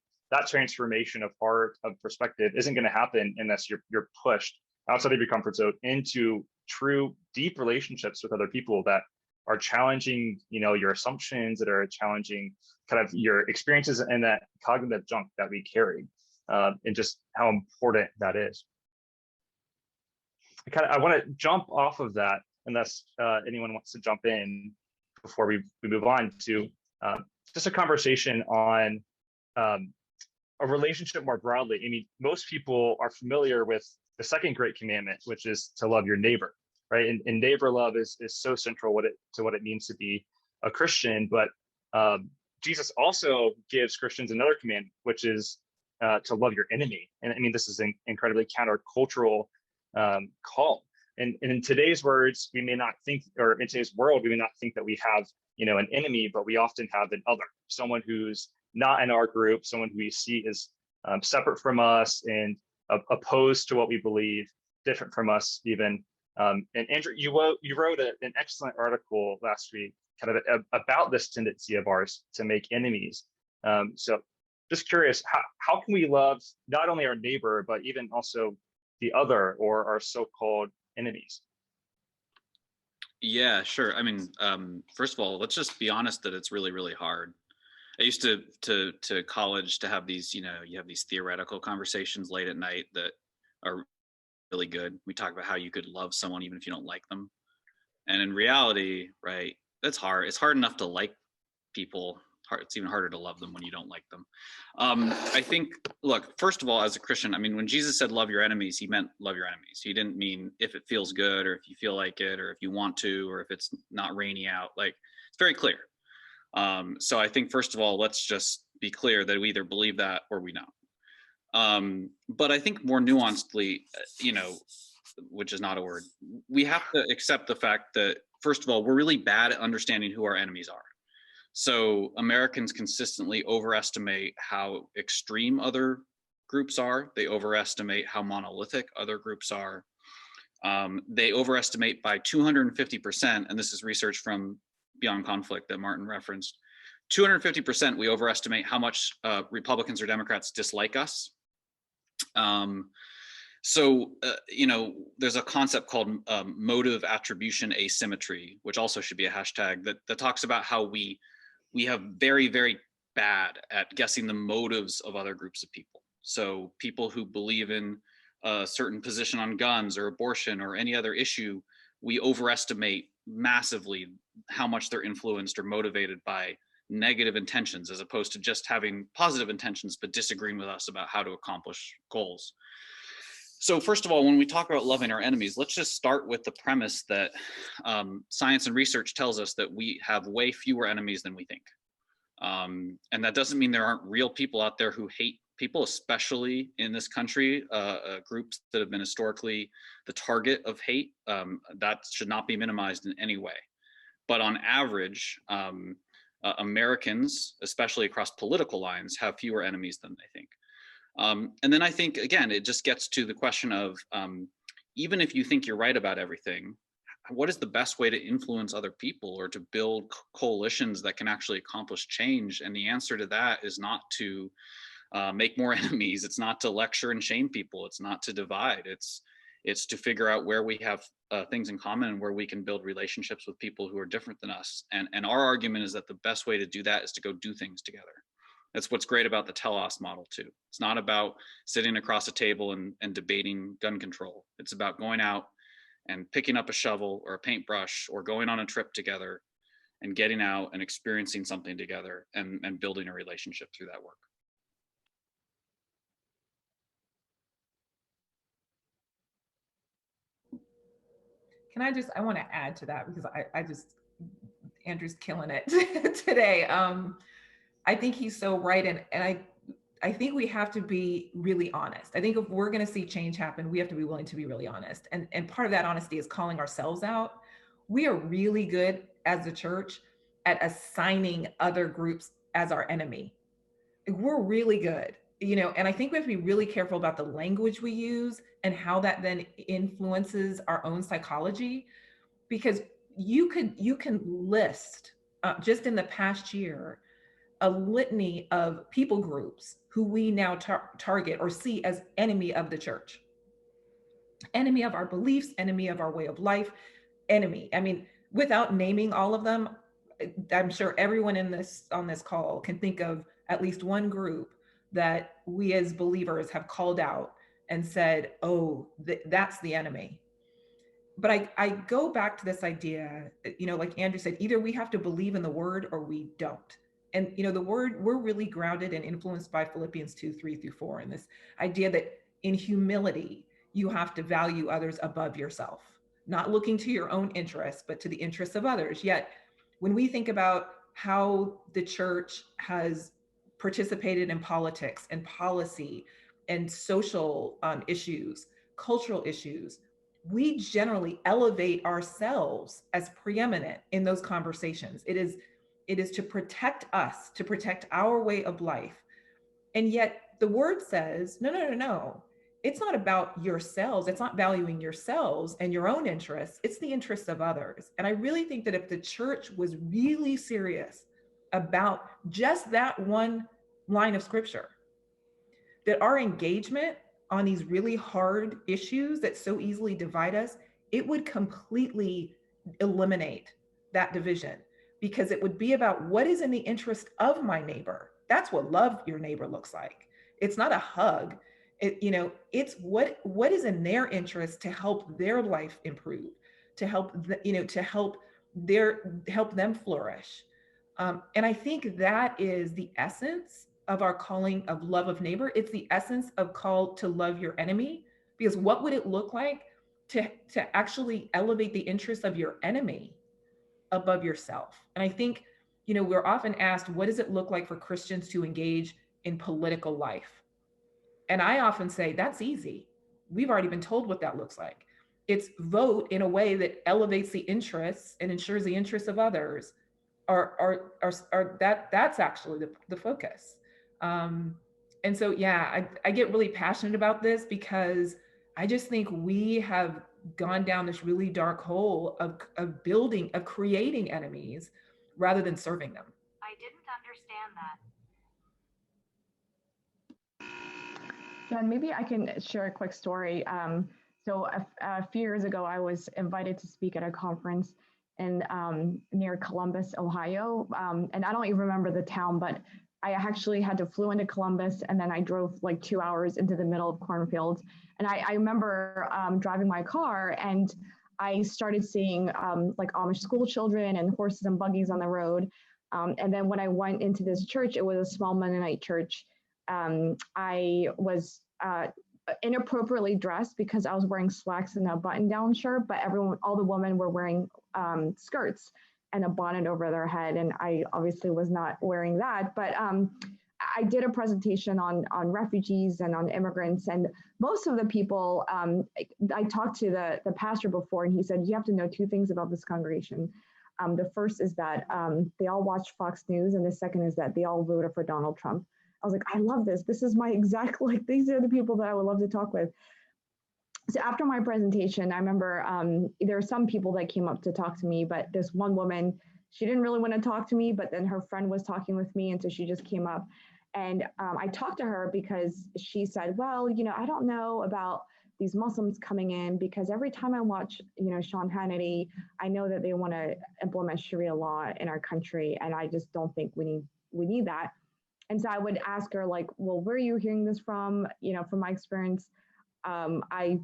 transformation of heart, of perspective isn't going to happen unless you're pushed outside of your comfort zone into true deep relationships with other people that are challenging, you know, your assumptions, that are challenging kind of your experiences and that cognitive junk that we carry, and just how important that is. I want to jump off of that, unless anyone wants to jump in before we move on to just a conversation on a relationship more broadly. I mean, most people are familiar with the second great commandment, which is to love your neighbor, right? And neighbor love is so central to what it means to be a Christian. But Jesus also gives Christians another commandment, which is to love your enemy. And I mean, this is an incredibly countercultural call. And in today's words, we may not think, or in today's world, we may not think that we have, you know, an enemy, but we often have an other, someone who's not in our group, someone who we see as separate from us and opposed to what we believe, different from us even. And Andrew, you wrote an excellent article last week kind of about this tendency of ours to make enemies. So just curious, how can we love not only our neighbor, but even also the other or our so-called enemies? Yeah, sure. I mean, first of all, let's just be honest that it's really, really hard. I used to college to have these, you know, you have these theoretical conversations late at night that are really good. We talk about how you could love someone even if you don't like them. And in reality, right, that's hard. It's hard enough to like people. It's even harder to love them when you don't like them. I think, look, first of all, as a Christian, I mean, when Jesus said love your enemies, he meant love your enemies. He didn't mean if it feels good or if you feel like it or if you want to or if it's not rainy out. Like, it's very clear. So I think, first of all, let's just be clear that we either believe that or we don't. But I think more nuancedly, you know, which is not a word, we have to accept the fact that, first of all, we're really bad at understanding who our enemies are. So Americans consistently overestimate how extreme other groups are. They overestimate how monolithic other groups are. They overestimate by 250%, and this is research from Beyond Conflict that Martin referenced, 250%, we overestimate how much Republicans or Democrats dislike us. There's a concept called motive attribution asymmetry, which also should be a hashtag, that talks about how we have very, very bad at guessing the motives of other groups of people. So people who believe in a certain position on guns or abortion or any other issue, we overestimate massively how much they're influenced or motivated by negative intentions, as opposed to just having positive intentions but disagreeing with us about how to accomplish goals. So first of all, when we talk about loving our enemies, let's just start with the premise that science and research tells us that we have way fewer enemies than we think. And that doesn't mean there aren't real people out there who hate people, especially in this country, groups that have been historically the target of hate. That should not be minimized in any way. But on average, Americans, especially across political lines, have fewer enemies than they think. And then I think, again, it just gets to the question of, even if you think you're right about everything, what is the best way to influence other people or to build coalitions that can actually accomplish change? And the answer to that is not to make more enemies. It's not to lecture and shame people. It's not to divide. It's to figure out where we have things in common and where we can build relationships with people who are different than us. And our argument is that the best way to do that is to go do things together. That's what's great about the Telos model too. It's not about sitting across a table and debating gun control. It's about going out and picking up a shovel or a paintbrush or going on a trip together and getting out and experiencing something together and building a relationship through that work. I want to add to that because Andrew's killing it today. I think he's so right. And I think we have to be really honest. I think if we're going to see change happen, we have to be willing to be really honest. And part of that honesty is calling ourselves out. We are really good as a church at assigning other groups as our enemy. We're really good, and I think we have to be really careful about the language we use and how that then influences our own psychology, because you can list just in the past year a litany of people groups who we now target or see as enemy of the church, enemy of our beliefs, enemy of our way of life, enemy. I mean, without naming all of them, I'm sure everyone on this call can think of at least one group that we as believers have called out and said, oh, that's the enemy. But I go back to this idea, like Andrew said, either we have to believe in the word or we don't. And, the word, we're really grounded and influenced by Philippians 2:3-4, and this idea that in humility, you have to value others above yourself, not looking to your own interests, but to the interests of others. Yet, when we think about how the church has participated in politics and policy and social issues, cultural issues, we generally elevate ourselves as preeminent in those conversations. It is to protect us, to protect our way of life. And yet the word says, no. It's not about yourselves. It's not valuing yourselves and your own interests. It's the interests of others. And I really think that if the church was really serious about just that one line of scripture, that our engagement on these really hard issues that so easily divide us, it would completely eliminate that division, because it would be about what is in the interest of my neighbor. That's what love your neighbor looks like. It's not a hug. It's what is in their interest to help their life improve, to help help them flourish. And I think that is the essence of our calling of love of neighbor. It's the essence of call to love your enemy, because what would it look like to actually elevate the interests of your enemy above yourself? And I think, we're often asked, what does it look like for Christians to engage in political life? And I often say, that's easy. We've already been told what that looks like. It's vote in a way that elevates the interests and ensures the interests of others that's actually the focus. And so, yeah, I get really passionate about this because I just think we have gone down this really dark hole of creating enemies rather than serving them. didn't understand that. Jen, maybe I can share a quick story. So a few years ago, I was invited to speak at a conference in near Columbus, Ohio. And I don't even remember the town, but I actually had to flew into Columbus, and then I drove like 2 hours into the middle of cornfields. And I remember driving my car, and I started seeing like Amish school children and horses and buggies on the road. And then when I went into this church, it was a small Mennonite church. I was inappropriately dressed because I was wearing slacks and a button-down shirt, but all the women were wearing skirts and a bonnet over their head, and I obviously was not wearing that. But I did a presentation on refugees and on immigrants, and most of the people, I talked to the pastor before, and he said, you have to know two things about this congregation. The first is that they all watch Fox News, and the second is that they all voted for Donald Trump. I was like, I love this. This is my exact, like, these are the people that I would love to talk with. So after my presentation, I remember there are some people that came up to talk to me, but this one woman, she didn't really want to talk to me, but then her friend was talking with me, and so she just came up. And I talked to her because she said, well, you know, I don't know about these Muslims coming in, because every time I watch, you know, Sean Hannity, I know that they want to implement Sharia law in our country, and I just don't think we need that. And so I would ask her, like, well, where are you hearing this from? You know, from my experience, I've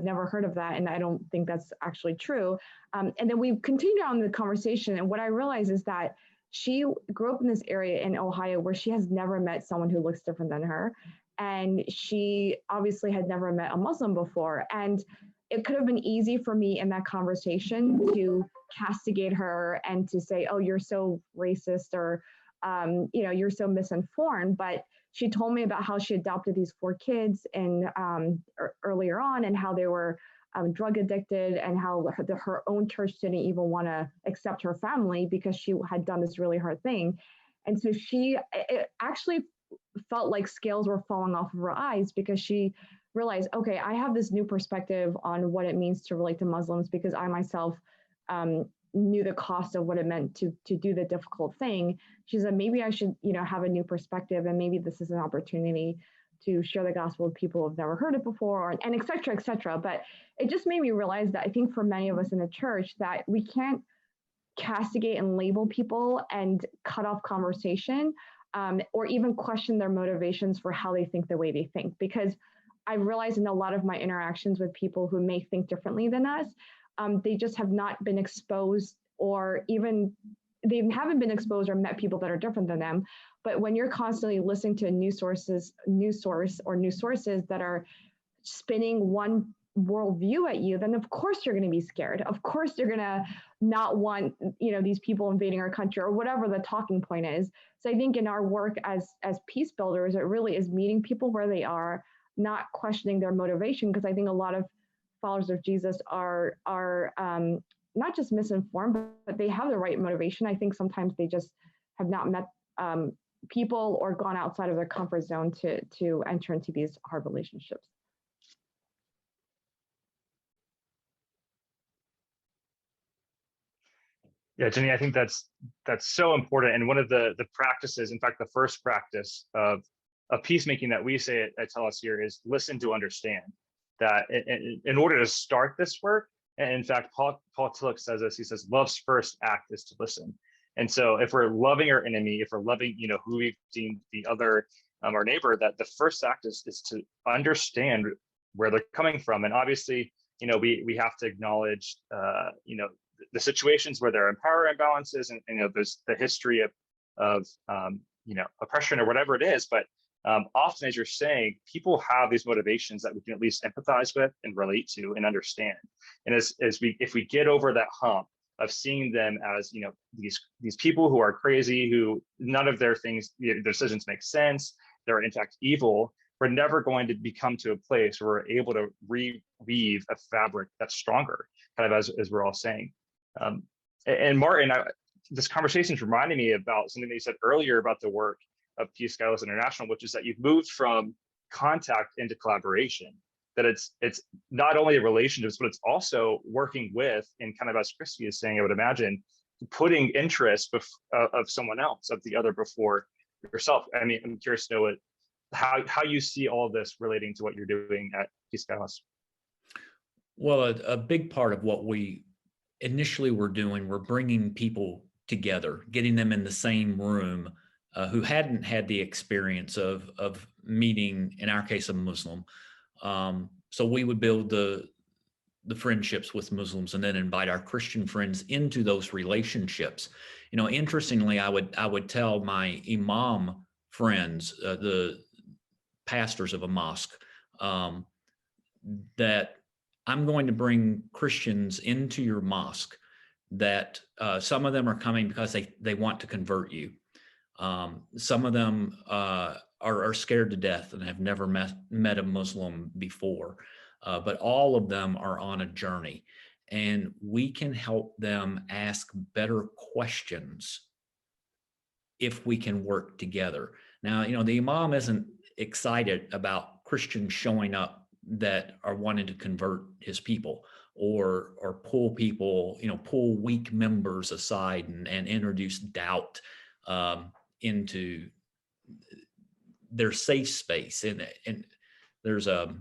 never heard of that, and I don't think that's actually true. And then we continued on the conversation, and what I realized is that she grew up in this area in Ohio where she has never met someone who looks different than her, and she obviously had never met a Muslim before. And it could have been easy for me in that conversation to castigate her and to say, oh, you're so racist, or you know, you're so misinformed. But she told me about how she adopted these 4 kids and earlier on, and how they were drug addicted, and how her own church didn't even want to accept her family because she had done this really hard thing. And so it actually felt like scales were falling off of her eyes, because she realized, okay, I have this new perspective on what it means to relate to Muslims, because I myself knew the cost of what it meant to do the difficult thing. She said, maybe I should, you know, have a new perspective, and maybe this is an opportunity to share the gospel with people who've never heard it before, and et cetera, et cetera. But it just made me realize that I think for many of us in the church, that we can't castigate and label people and cut off conversation, or even question their motivations for how they think the way they think. Because I realized in a lot of my interactions with people who may think differently than us, they just have not been exposed, or even they haven't been exposed or met people that are different than them. But when you're constantly listening to news sources that are spinning one worldview at you, then of course you're going to be scared. Of course you're going to not want, you know, these people invading our country, or whatever the talking point is. So I think in our work as peace builders, it really is meeting people where they are, not questioning their motivation, because I think a lot of followers of Jesus are not just misinformed, but they have the right motivation. I think sometimes they just have not met people or gone outside of their comfort zone to enter into these hard relationships. Yeah, Jenny, I think that's so important. And one of the practices, in fact, the first practice of peacemaking that we say at Telos here is listen to understand. That in order to start this work, and in fact, Paul Tillich says this, he says, love's first act is to listen. And so if we're loving our enemy, if we're loving, you know, who we've seen the other, our neighbor, that the first act is to understand where they're coming from. And obviously, you know, we have to acknowledge, you know, the situations where there are power imbalances, and you know, there's the history of you know, oppression or whatever it is. But often, as you're saying, people have these motivations that we can at least empathize with and relate to and understand. And if we get over that hump of seeing them as, you know, these people who are crazy, who none of their things, their decisions make sense, they're in fact evil, we're never going to become to a place where we're able to reweave a fabric that's stronger, kind of as we're all saying. And Martin, this conversation is reminding me about something that you said earlier about the work of Peace Scholars International, which is that you've moved from contact into collaboration. That it's not only relationships, but it's also working with, and kind of as Christy is saying, I would imagine, putting interest of someone else, of the other, before yourself. I mean, I'm curious to know how you see all of this relating to what you're doing at Peacemaking. Well, a big part of what we initially were doing, we're bringing people together, getting them in the same room who hadn't had the experience of meeting, in our case, a Muslim. So we would build the friendships with Muslims and then invite our Christian friends into those relationships. You know, interestingly, I would tell my imam friends, the pastors of a mosque, that I'm going to bring Christians into your mosque, that some of them are coming because they want to convert you. Some of them are scared to death and have never met a Muslim before. But all of them are on a journey, and we can help them ask better questions if we can work together. Now, you know, the imam isn't excited about Christians showing up that are wanting to convert his people or pull people, you know, pull weak members aside and introduce doubt into their safe space. And there's a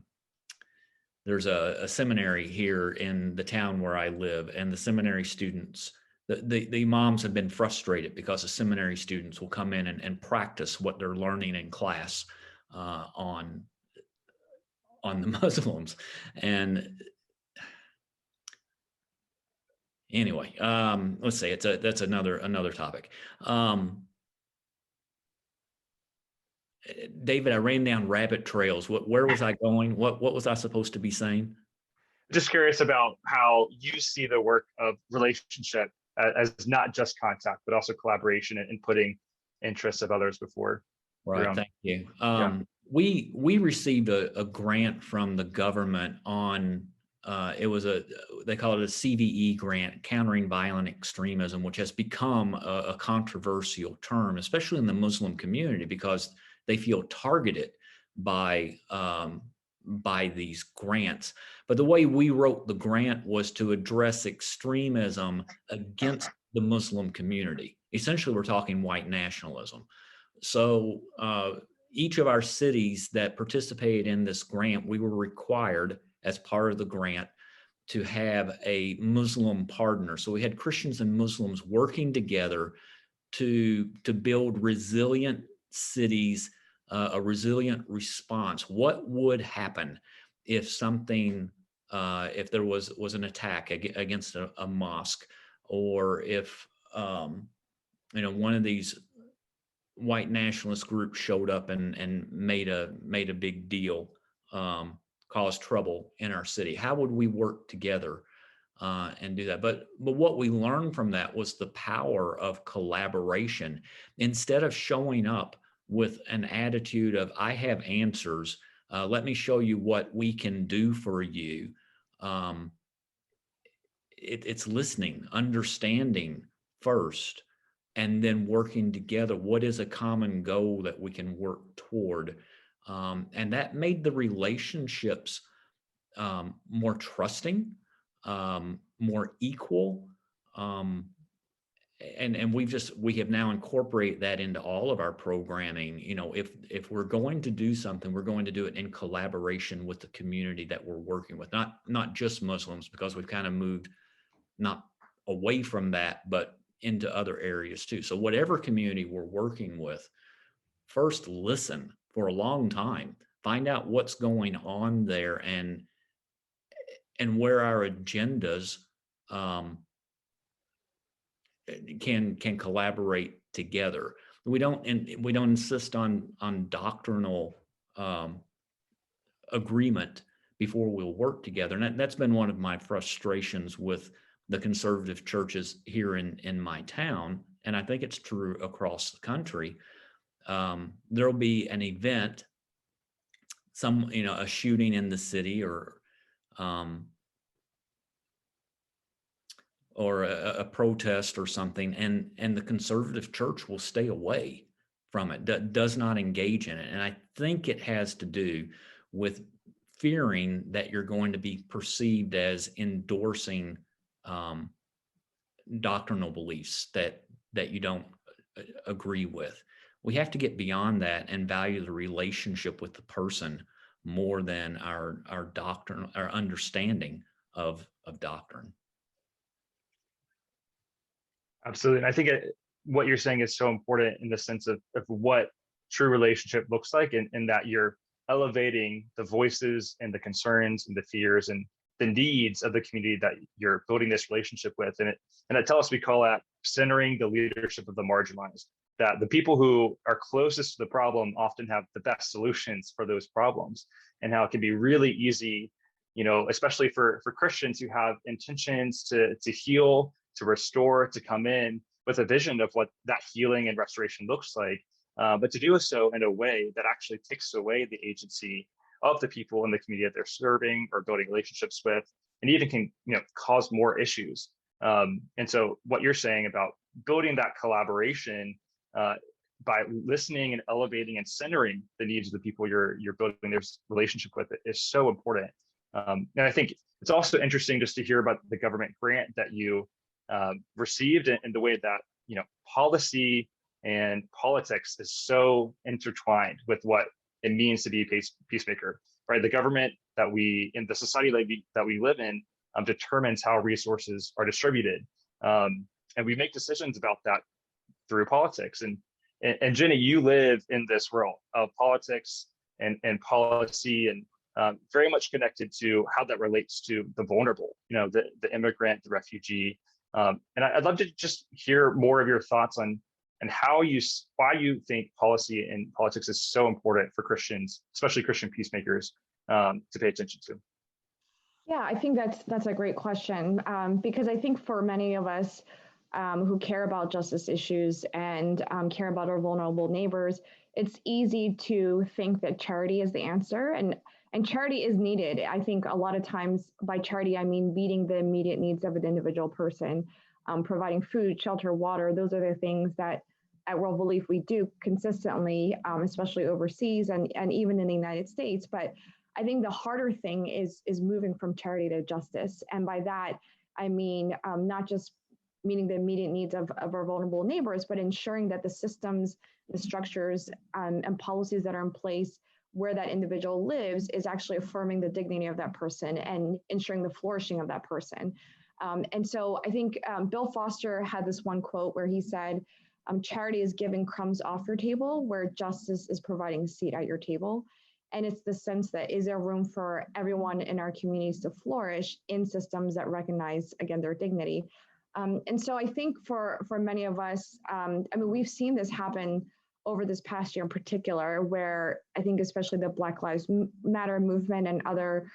seminary here in the town where I live, and the seminary students, the imams have been frustrated because the seminary students will come in and practice what they're learning in class on the Muslims. And anyway, let's say that's another topic. David, I ran down rabbit trails. Where was I going? What was I supposed to be saying? Just curious about how you see the work of relationship as not just contact, but also collaboration and putting interests of others before. Right. Thank you. Yeah. We received a grant from the government on it was they call it a CVE grant, countering violent extremism, which has become a controversial term, especially in the Muslim community, because they feel targeted by these grants. But the way we wrote the grant was to address extremism against the Muslim community. Essentially, we're talking white nationalism. So each of our cities that participated in this grant, we were required as part of the grant to have a Muslim partner. So we had Christians and Muslims working together to build resilient cities, a resilient response. What would happen if something, if there was an attack against a mosque, or if you know, one of these white nationalist groups showed up and made a big deal, caused trouble in our city? How would we work together and do that? But what we learned from that was the power of collaboration. Instead of showing up with an attitude of, I have answers, let me show you what we can do for you. It's listening, understanding first, and then working together. What is a common goal that we can work toward? And that made the relationships more trusting, more equal. And we have now incorporated that into all of our programming. You know, if we're going to do something, we're going to do it in collaboration with the community that we're working with, not just Muslims, because we've kind of moved not away from that, but into other areas too. So whatever community we're working with, first listen for a long time, find out what's going on there, and where our agendas can collaborate together. We don't insist on doctrinal agreement before we'll work together. And that's been one of my frustrations with the conservative churches here in my town, and I think it's true across the country. There'll be an event, a shooting in the city, or a protest or something, and the conservative church will stay away from it, does not engage in it. And I think it has to do with fearing that you're going to be perceived as endorsing doctrinal beliefs that you don't agree with. We have to get beyond that and value the relationship with the person more than our doctrine, our understanding of doctrine. Absolutely. And I think what you're saying is so important in the sense of what true relationship looks like, and that you're elevating the voices and the concerns and the fears and the needs of the community that you're building this relationship with. And at Telos, we call that centering the leadership of the marginalized, that the people who are closest to the problem often have the best solutions for those problems, and how it can be really easy, especially for Christians who have intentions to heal, to restore, to come in with a vision of what that healing and restoration looks like, but to do so in a way that actually takes away the agency of the people in the community that they're serving or building relationships with, and even can cause more issues. And so what you're saying about building that collaboration by listening and elevating and centering the needs of the people you're building this relationship with is so important. And I think it's also interesting just to hear about the government grant that you received, and the way that policy and politics is so intertwined with what it means to be a peacemaker, right? The government that in the society that we live in determines how resources are distributed, and we make decisions about that through politics. And Jenny, you live in this world of politics and policy, and very much connected to how that relates to the vulnerable, the immigrant, the refugee. And I'd love to just hear more of your thoughts on why you think policy and politics is so important for Christians, especially Christian peacemakers, to pay attention to. Yeah, I think that's a great question, because I think for many of us who care about justice issues and care about our vulnerable neighbors, it's easy to think that charity is the answer, and charity is needed. I think a lot of times by charity, I mean meeting the immediate needs of an individual person, providing food, shelter, water. Those are the things that at World Belief we do consistently, especially overseas and even in the United States. But I think the harder thing is moving from charity to justice. And by that, I mean not just meeting the immediate needs of our vulnerable neighbors, but ensuring that the systems, the structures, and policies that are in place where that individual lives is actually affirming the dignity of that person and ensuring the flourishing of that person. And so I think Bill Foster had this one quote where he said, charity is giving crumbs off your table, where justice is providing a seat at your table. And it's the sense that, is there room for everyone in our communities to flourish in systems that recognize, again, their dignity? And so I think for many of us, we've seen this happen over this past year in particular, where I think especially the Black Lives Matter movement and other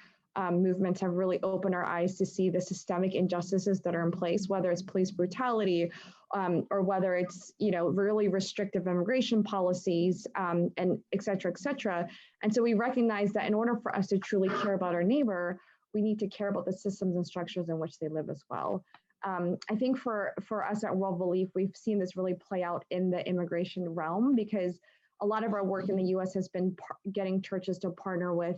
movements have really opened our eyes to see the systemic injustices that are in place, whether it's police brutality or whether it's really restrictive immigration policies and et cetera, et cetera. And so we recognize that in order for us to truly care about our neighbor, we need to care about the systems and structures in which they live as well. I think for us at World Belief, we've seen this really play out in the immigration realm, because a lot of our work in the US has been getting churches to partner with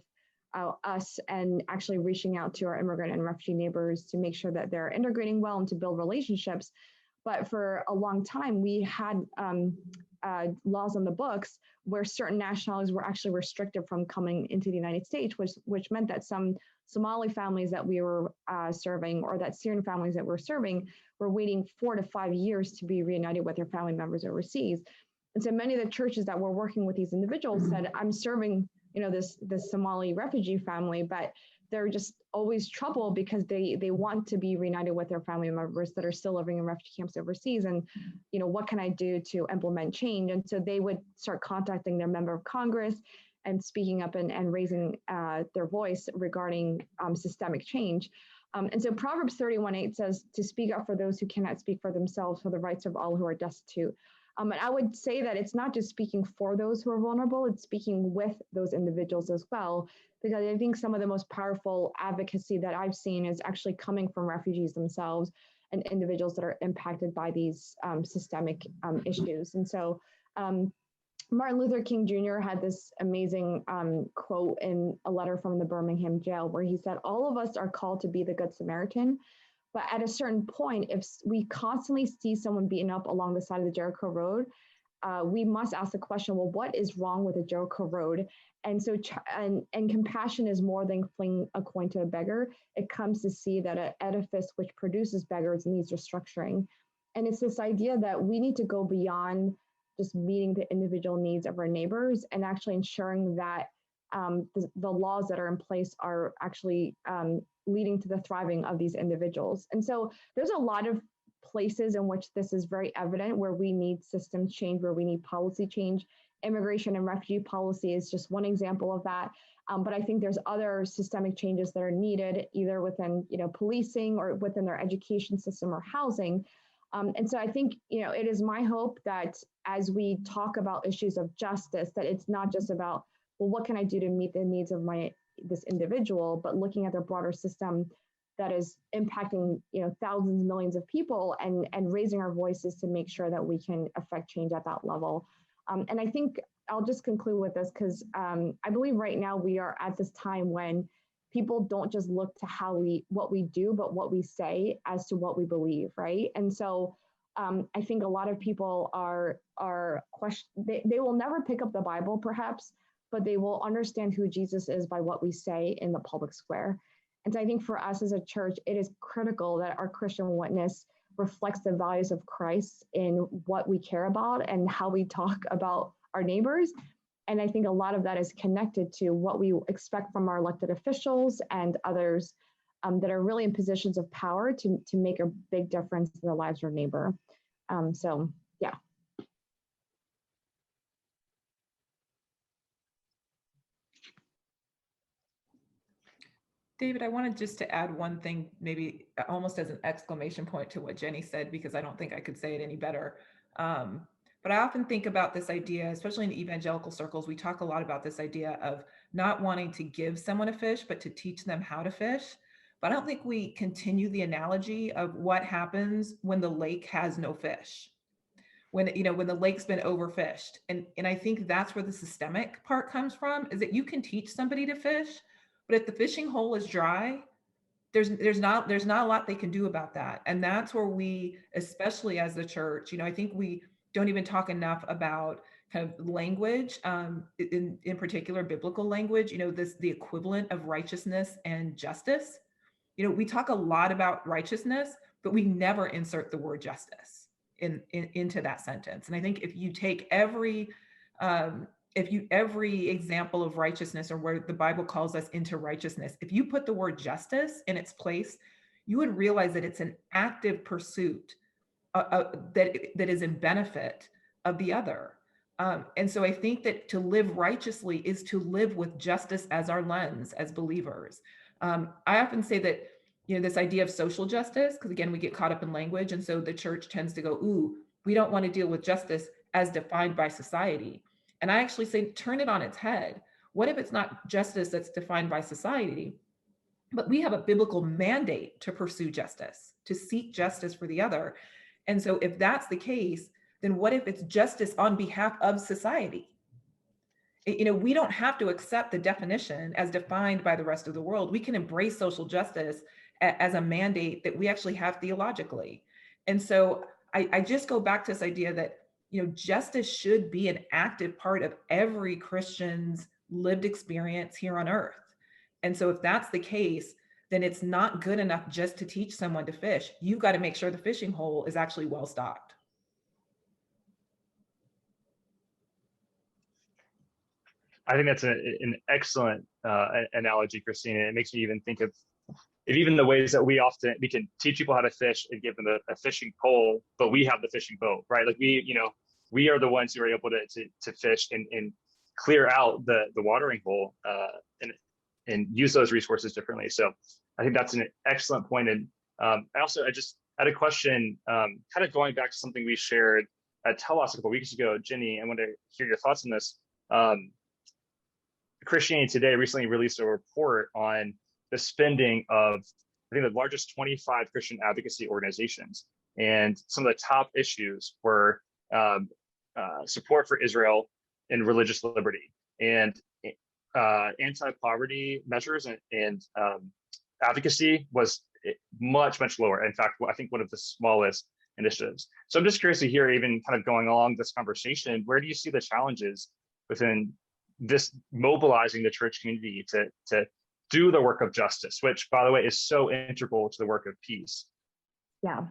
us and actually reaching out to our immigrant and refugee neighbors to make sure that they're integrating well and to build relationships. But for a long time, we had laws on the books where certain nationalities were actually restricted from coming into the United States, which meant that some Somali families that we were serving, or that Syrian families that we're serving, were waiting 4 to 5 years to be reunited with their family members overseas. And so many of the churches that were working with these individuals said, I'm serving this Somali refugee family, but they're just always trouble because they want to be reunited with their family members that are still living in refugee camps overseas. And, what can I do to implement change? And so they would start contacting their member of Congress and speaking up and raising their voice regarding systemic change. And so Proverbs 31:8 says to speak up for those who cannot speak for themselves, for the rights of all who are destitute. And I would say that it's not just speaking for those who are vulnerable, it's speaking with those individuals as well, because I think some of the most powerful advocacy that I've seen is actually coming from refugees themselves and individuals that are impacted by these systemic issues. And so Martin Luther King Jr. had this amazing quote in a letter from the Birmingham jail where he said, all of us are called to be the Good Samaritan, But at a certain point, if we constantly see someone beaten up along the side of the Jericho Road, we must ask the question, well, what is wrong with the Jericho Road? And so, and compassion is more than fling a coin to a beggar. It comes to see that an edifice which produces beggars needs restructuring. And it's this idea that we need to go beyond just meeting the individual needs of our neighbors and actually ensuring that the laws that are in place are actually leading to the thriving of these individuals. And so there's a lot of places in which this is very evident, where we need systems change, where we need policy change. Immigration and refugee policy is just one example of that. But I think there's other systemic changes that are needed, either within policing or within their education system or housing. And so I think it is my hope that as we talk about issues of justice, that it's not just about, well, what can I do to meet the needs of this individual, but looking at the broader system that is impacting thousands, millions of people, and raising our voices to make sure that we can affect change at that level. And I think I'll just conclude with this, because I believe right now we are at this time when people don't just look to what we do, but what we say as to what we believe, right? And so I think a lot of people they will never pick up the Bible perhaps, but they will understand who Jesus is by what we say in the public square. And so I think for us as a church, it is critical that our Christian witness reflects the values of Christ in what we care about and how we talk about our neighbors. And I think a lot of that is connected to what we expect from our elected officials and others that are really in positions of power to make a big difference in the lives of our neighbor. So, yeah. David, I wanted just to add one thing, maybe almost as an exclamation point to what Jenny said, because I don't think I could say it any better. But I often think about this idea, especially in evangelical circles, we talk a lot about this idea of not wanting to give someone a fish, but to teach them how to fish. But I don't think we continue the analogy of what happens when the lake has no fish, when the lake's been overfished. And I think that's where the systemic part comes from, is that you can teach somebody to fish, but if the fishing hole is dry, there's not a lot they can do about that. And that's where we, especially as the church, I think we don't even talk enough about kind of language, in particular biblical language, the equivalent of righteousness and justice. We talk a lot about righteousness, but we never insert the word justice into that sentence. And I think if you take every example of righteousness, or where the Bible calls us into righteousness, if you put the word justice in its place, you would realize that it's an active pursuit that is in benefit of the other. And so I think that to live righteously is to live with justice as our lens as believers. I often say that, this idea of social justice, because again, we get caught up in language. And so the church tends to go, ooh, we don't want to deal with justice as defined by society. And I actually say, turn it on its head. What if it's not justice that's defined by society, but we have a biblical mandate to pursue justice, to seek justice for the other? And so if that's the case, then what if it's justice on behalf of society? We don't have to accept the definition as defined by the rest of the world. We can embrace social justice as a mandate that we actually have theologically. And so I just go back to this idea that, justice should be an active part of every Christian's lived experience here on earth. And so if that's the case, then it's not good enough just to teach someone to fish. You've got to make sure the fishing hole is actually well stocked. I think that's an excellent analogy, Christina. It makes me even think of even the ways that we can teach people how to fish and give them a fishing pole, but we have the fishing boat, right? Like we are the ones who are able to fish and clear out the watering hole and use those resources differently. So I think that's an excellent point. And I just had a question, kind of going back to something we shared at Telos a couple of weeks ago. Jenny, I want to hear your thoughts on this. Christianity Today recently released a report on the spending of, I think, the largest 25 Christian advocacy organizations. And some of the top issues were support for Israel and religious liberty, and anti-poverty measures and advocacy was much, much lower. In fact, I think one of the smallest initiatives. So I'm just curious to hear, even kind of going along this conversation, where do you see the challenges within this mobilizing the church community to do the work of justice, which, by the way, is so integral to the work of peace? Yeah.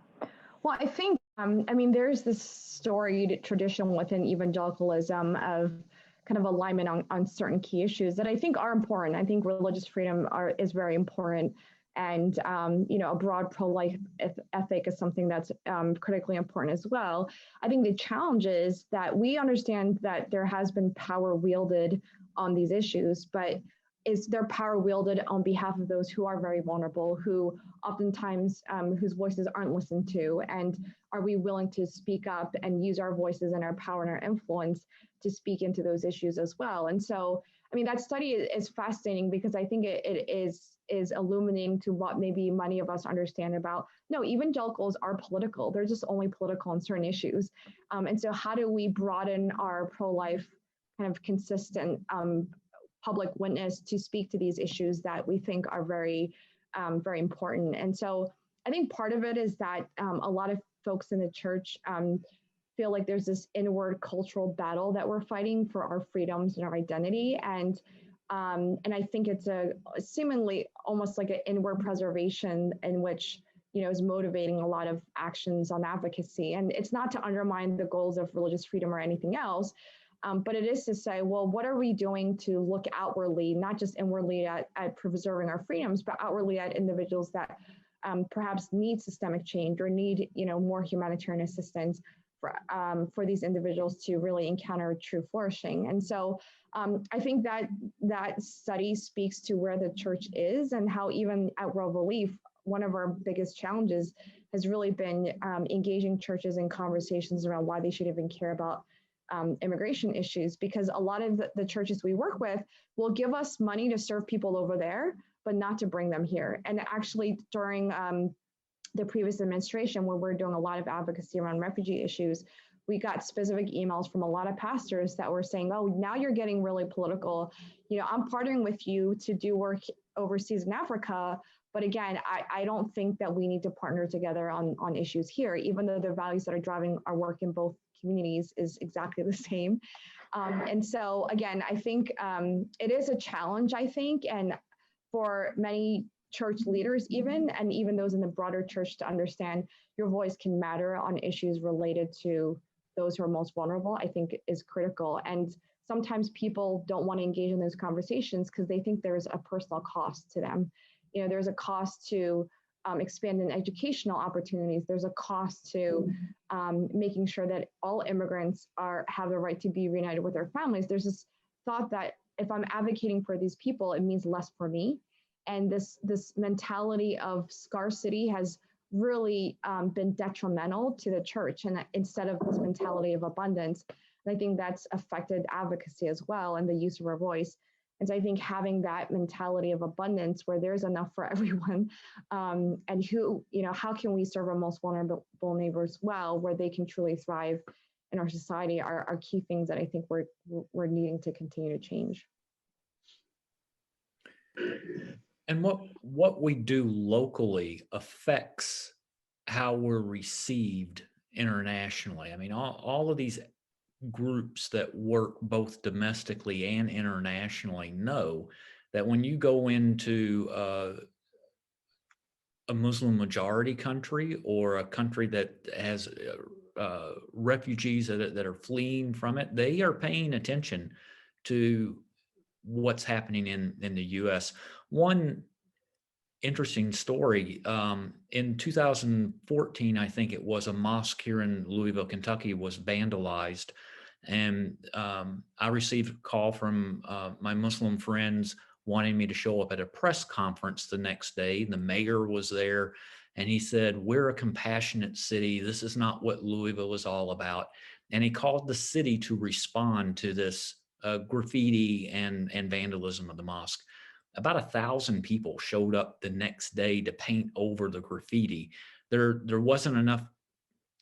Well, I think, I mean, there's this storied tradition within evangelicalism of kind of alignment on certain key issues that I think are important. I think religious freedom is very important. And, a broad pro-life ethic is something that's critically important as well. I think the challenge is that we understand that there has been power wielded on these issues, but is their power wielded on behalf of those who are very vulnerable, who oftentimes whose voices aren't listened to? And are we willing to speak up and use our voices and our power and our influence to speak into those issues as well? And so, I mean, that study is fascinating because I think it is illuminating to what maybe many of us understand about, no, evangelicals are political. They're just only political on certain issues. And so how do we broaden our pro-life kind of consistent public witness to speak to these issues that we think are very, very important? And so I think part of it is that a lot of folks in the church feel like there's this inward cultural battle that we're fighting for our freedoms and our identity. And I think it's a seemingly almost like an inward preservation in which, is motivating a lot of actions on advocacy. And it's not to undermine the goals of religious freedom or anything else, but it is to say, well, what are we doing to look outwardly, not just inwardly at preserving our freedoms, but outwardly at individuals that perhaps need systemic change or need, more humanitarian assistance for these individuals to really encounter true flourishing. And so I think that study speaks to where the church is and how even at World Relief, one of our biggest challenges has really been engaging churches in conversations around why they should even care about immigration issues, because a lot of the churches we work with will give us money to serve people over there, but not to bring them here. And actually during the previous administration, where we're doing a lot of advocacy around refugee issues, we got specific emails from a lot of pastors that were saying, oh, now you're getting really political. I'm partnering with you to do work overseas in Africa. But again, I don't think that we need to partner together on issues here, even though the values that are driving our work in both communities is exactly the same. And so again, I think it is a challenge, I think, and for many church leaders and even those in the broader church to understand your voice can matter on issues related to those who are most vulnerable, I think is critical. And sometimes people don't want to engage in those conversations because they think there's a personal cost to them. There's a cost to expand in educational opportunities. There's a cost to making sure that all immigrants have the right to be reunited with their families. There's this thought that if I'm advocating for these people, it means less for me. And this mentality of scarcity has really been detrimental to the church, and instead of this mentality of abundance. And I think that's affected advocacy as well and the use of our voice. And so I think having that mentality of abundance where there's enough for everyone, and how can we serve our most vulnerable neighbors well, where they can truly thrive in our society are key things that I think we're needing to continue to change. And what we do locally affects how we're received internationally. I mean, all of these groups that work both domestically and internationally know that when you go into a Muslim majority country or a country that has refugees that are fleeing from it, they are paying attention to what's happening in the US. One interesting story, in 2014, I think it was, a mosque here in Louisville, Kentucky was vandalized. And I received a call from my Muslim friends wanting me to show up at a press conference the next day. The mayor was there and he said, "We're a compassionate city. This is not what Louisville is all about." And he called the city to respond to this graffiti and vandalism of the mosque. About 1,000 people showed up the next day to paint over the graffiti. There wasn't enough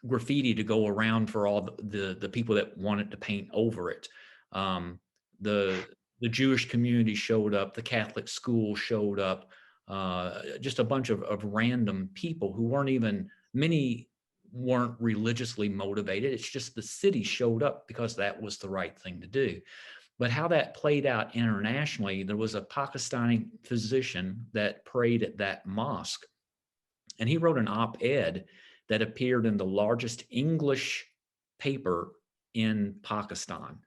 graffiti to go around for all the people that wanted to paint over it. The Jewish community showed up, the Catholic school showed up, just a bunch of random people who weren't even, many weren't religiously motivated. It's just the city showed up because that was the right thing to do. But how that played out internationally, there was a Pakistani physician that prayed at that mosque, and he wrote an op-ed that appeared in the largest English paper in Pakistan.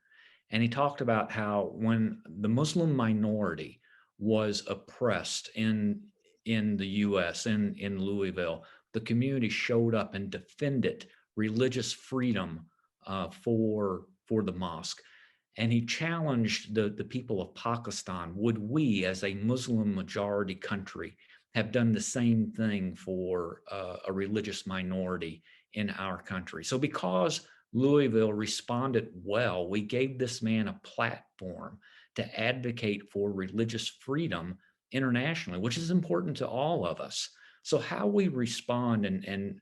And he talked about how when the Muslim minority was oppressed in the US, in Louisville, the community showed up and defended religious freedom for the mosque. And he challenged the people of Pakistan, would we as a Muslim majority country have done the same thing for a religious minority in our country? So because Louisville responded well, we gave this man a platform to advocate for religious freedom internationally, which is important to all of us. So how we respond and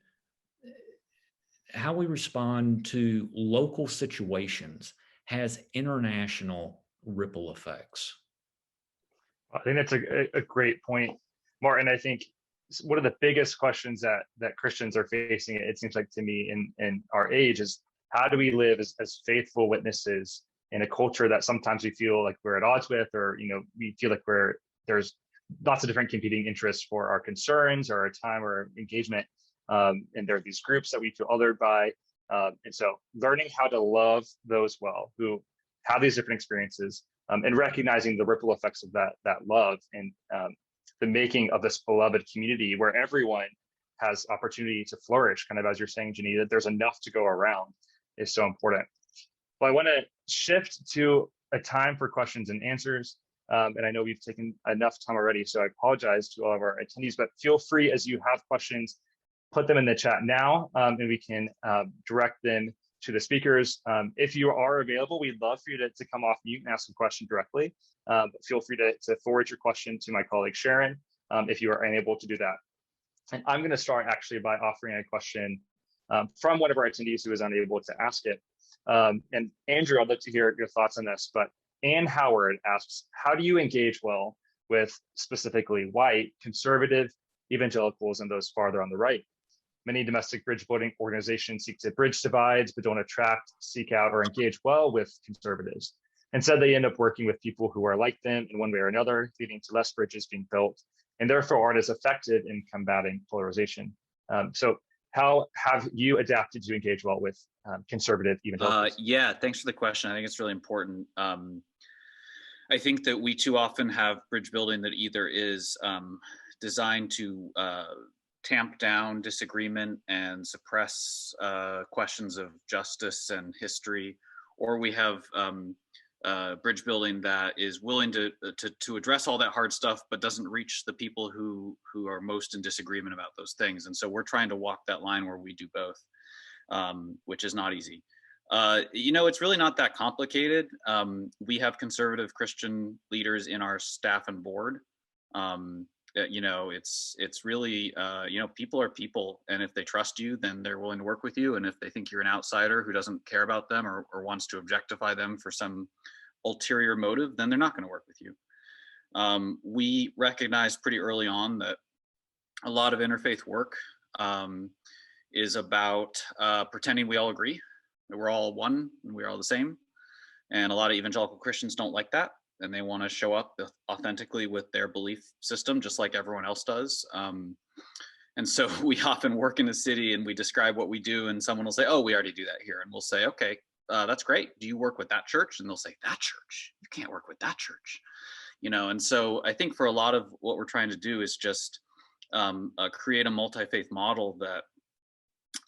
how we respond to local situations has international ripple effects. I think that's a great point, Martin. I think one of the biggest questions that Christians are facing, it seems like to me, in our age is, how do we live as faithful witnesses in a culture that sometimes we feel like we're at odds with, or we feel like there's lots of different competing interests for our concerns or our time or engagement, and there are these groups that we feel othered by, and so learning how to love those well who have these different experiences, and recognizing the ripple effects of that love, and the making of this beloved community where everyone has opportunity to flourish, kind of as you're saying, Jenny, that there's enough to go around, is so important. Well, I want to shift to a time for questions and answers. And I know we've taken enough time already, so I apologize to all of our attendees, but feel free, as you have questions, put them in the chat now, and we can direct them to the speakers. If you are available, we'd love for you to come off mute and ask a question directly. But feel free to forward your question to my colleague Sharon, if you are unable to do that. And I'm going to start actually by offering a question from one of our attendees who is unable to ask it. And Andrew, I'd love to hear your thoughts on this, but Ann Howard asks, how do you engage well with specifically white, conservative evangelicals and those farther on the right? Many domestic bridge building organizations seek to bridge divides, but don't attract, seek out, or engage well with conservatives. Instead, they end up working with people who are like them in one way or another, leading to less bridges being built, and therefore aren't as effective in combating polarization. So how have you adapted to engage well with conservative evangelicals? Yeah, thanks for the question. I think it's really important. I think that we too often have bridge building that either is designed to tamp down disagreement and suppress questions of justice and history, or we have bridge building that is willing to address all that hard stuff, but doesn't reach the people who are most in disagreement about those things. And so we're trying to walk that line where we do both, which is not easy. It's really not that complicated. We have conservative Christian leaders in our staff and board. It's really, people are people, and if they trust you, then they're willing to work with you. And if they think you're an outsider who doesn't care about them or wants to objectify them for some ulterior motive, then they're not going to work with you. We recognized pretty early on that a lot of interfaith work is about pretending we all agree, that we're all one and we're all the same. And a lot of evangelical Christians don't like that. And they want to show up authentically with their belief system, just like everyone else does. And so we often work in a city and we describe what we do, and someone will say, oh, we already do that here. And we'll say, okay, that's great. Do you work with that church? And they'll say, that church? You can't work with that church. And so I think for a lot of what we're trying to do is just create a multi-faith model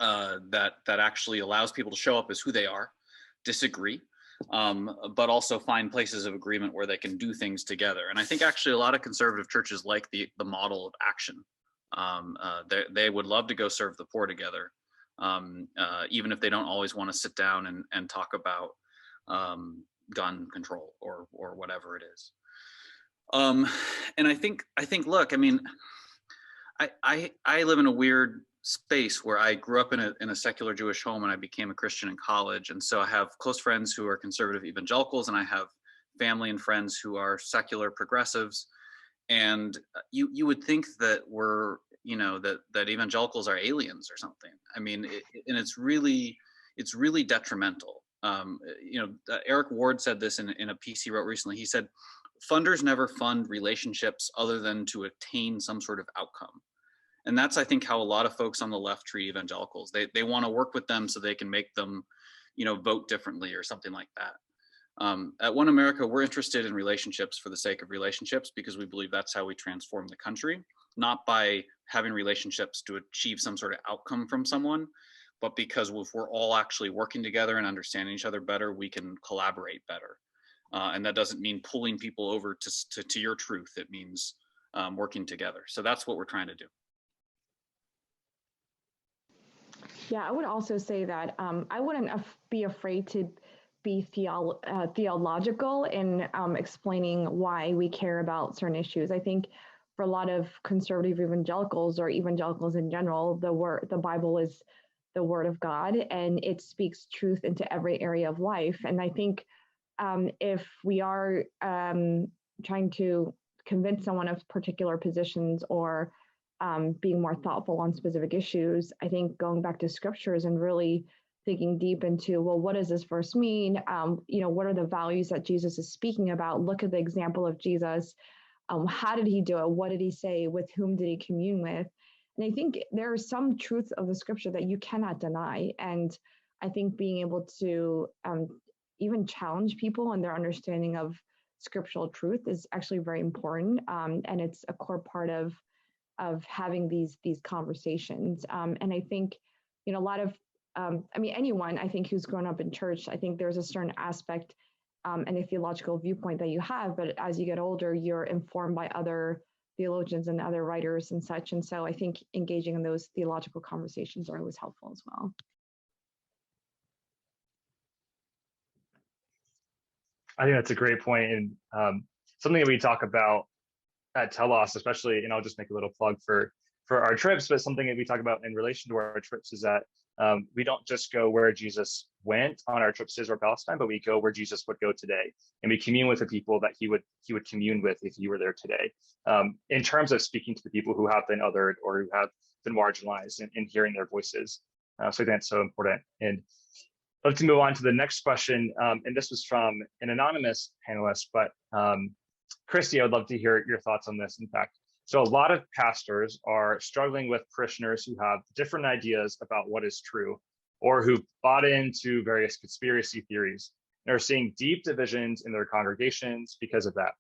that actually allows people to show up as who they are, disagree, but also find places of agreement where they can do things together. And I think actually a lot of conservative churches like the model of action. They would love to go serve the poor together, even if they don't always want to sit down and talk about gun control or whatever it is. And I think, look, I mean, I live in a weird space where I grew up in a secular Jewish home and I became a Christian in college. And so I have close friends who are conservative evangelicals, and I have family and friends who are secular progressives. And you would think that we're, you know, that evangelicals are aliens or something. I mean, and it's really detrimental. You know, Eric Ward said this in a piece he wrote recently. He said, funders never fund relationships other than to attain some sort of outcome. And that's, I think, how a lot of folks on the left treat evangelicals. They want to work with them so they can make them, you know, vote differently or something like that. At One America, we're interested in relationships for the sake of relationships, because we believe that's how we transform the country, not by having relationships to achieve some sort of outcome from someone, but because if we're all actually working together and understanding each other better, we can collaborate better. And that doesn't mean pulling people over to your truth. It means working together. So that's what we're trying to do. Yeah, I would also say that I wouldn't be afraid to be theological in explaining why we care about certain issues. I think for a lot of conservative evangelicals or evangelicals in general, the Bible is the word of God, and it speaks truth into every area of life. And I think if we are trying to convince someone of particular positions or being more thoughtful on specific issues, I think going back to scriptures and really thinking deep into, well, what does this verse mean? You know, what are the values that Jesus is speaking about? Look at the example of Jesus. How did he do it? What did he say? With whom did he commune with? And I think there are some truths of the scripture that you cannot deny. And I think being able to even challenge people in their understanding of scriptural truth is actually very important. And it's a core part of having these conversations. And I think, you know, a lot of, I mean, anyone, I think, who's grown up in church, I think there's a certain aspect and a theological viewpoint that you have, but as you get older, you're informed by other theologians and other writers and such. And so I think engaging in those theological conversations are always helpful as well. I think that's a great point, and something that we talk about at Telos, especially, and I'll just make a little plug for our trips, but something that we talk about in relation to our trips is that we don't just go where Jesus went on our trips to Israel, Palestine, but we go where Jesus would go today, and we commune with the people that he would commune with if he were there today. In terms of speaking to the people who have been othered or who have been marginalized, and hearing their voices. So I think that's so important. And let's move on to the next question. And this was from an anonymous panelist, but Christy, I would love to hear your thoughts on this. In fact, so a lot of pastors are struggling with parishioners who have different ideas about what is true, or who've bought into various conspiracy theories and are seeing deep divisions in their congregations because of that.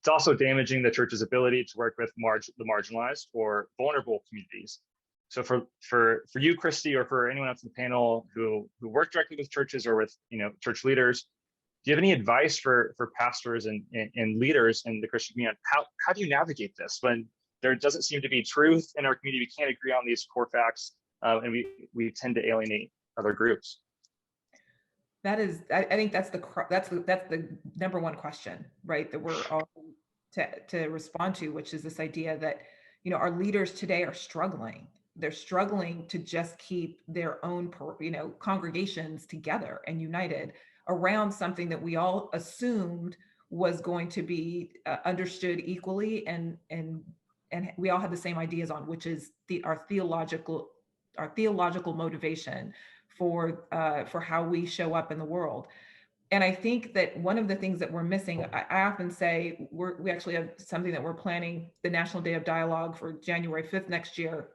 It's also damaging the church's ability to work with the marginalized or vulnerable communities. So for you, Christy, or for anyone else on the panel who work directly with churches or with, you know, church leaders, do you have any advice for pastors and leaders in the Christian community? How do you navigate this when there doesn't seem to be truth in our community? We can't agree on these core facts, and we tend to alienate other groups. That is, I think that's the number one question, right? That we're all to respond to, which is this idea that, you know, our leaders today are struggling. They're struggling to just keep their own, you know, congregations together and united around something that we all assumed was going to be understood equally, and we all have the same ideas on, which is our theological motivation for how we show up in the world. And I think that one of the things that we're missing, I often say, we actually have something that we're planning, the National Day of Dialogue, for January 5th next year.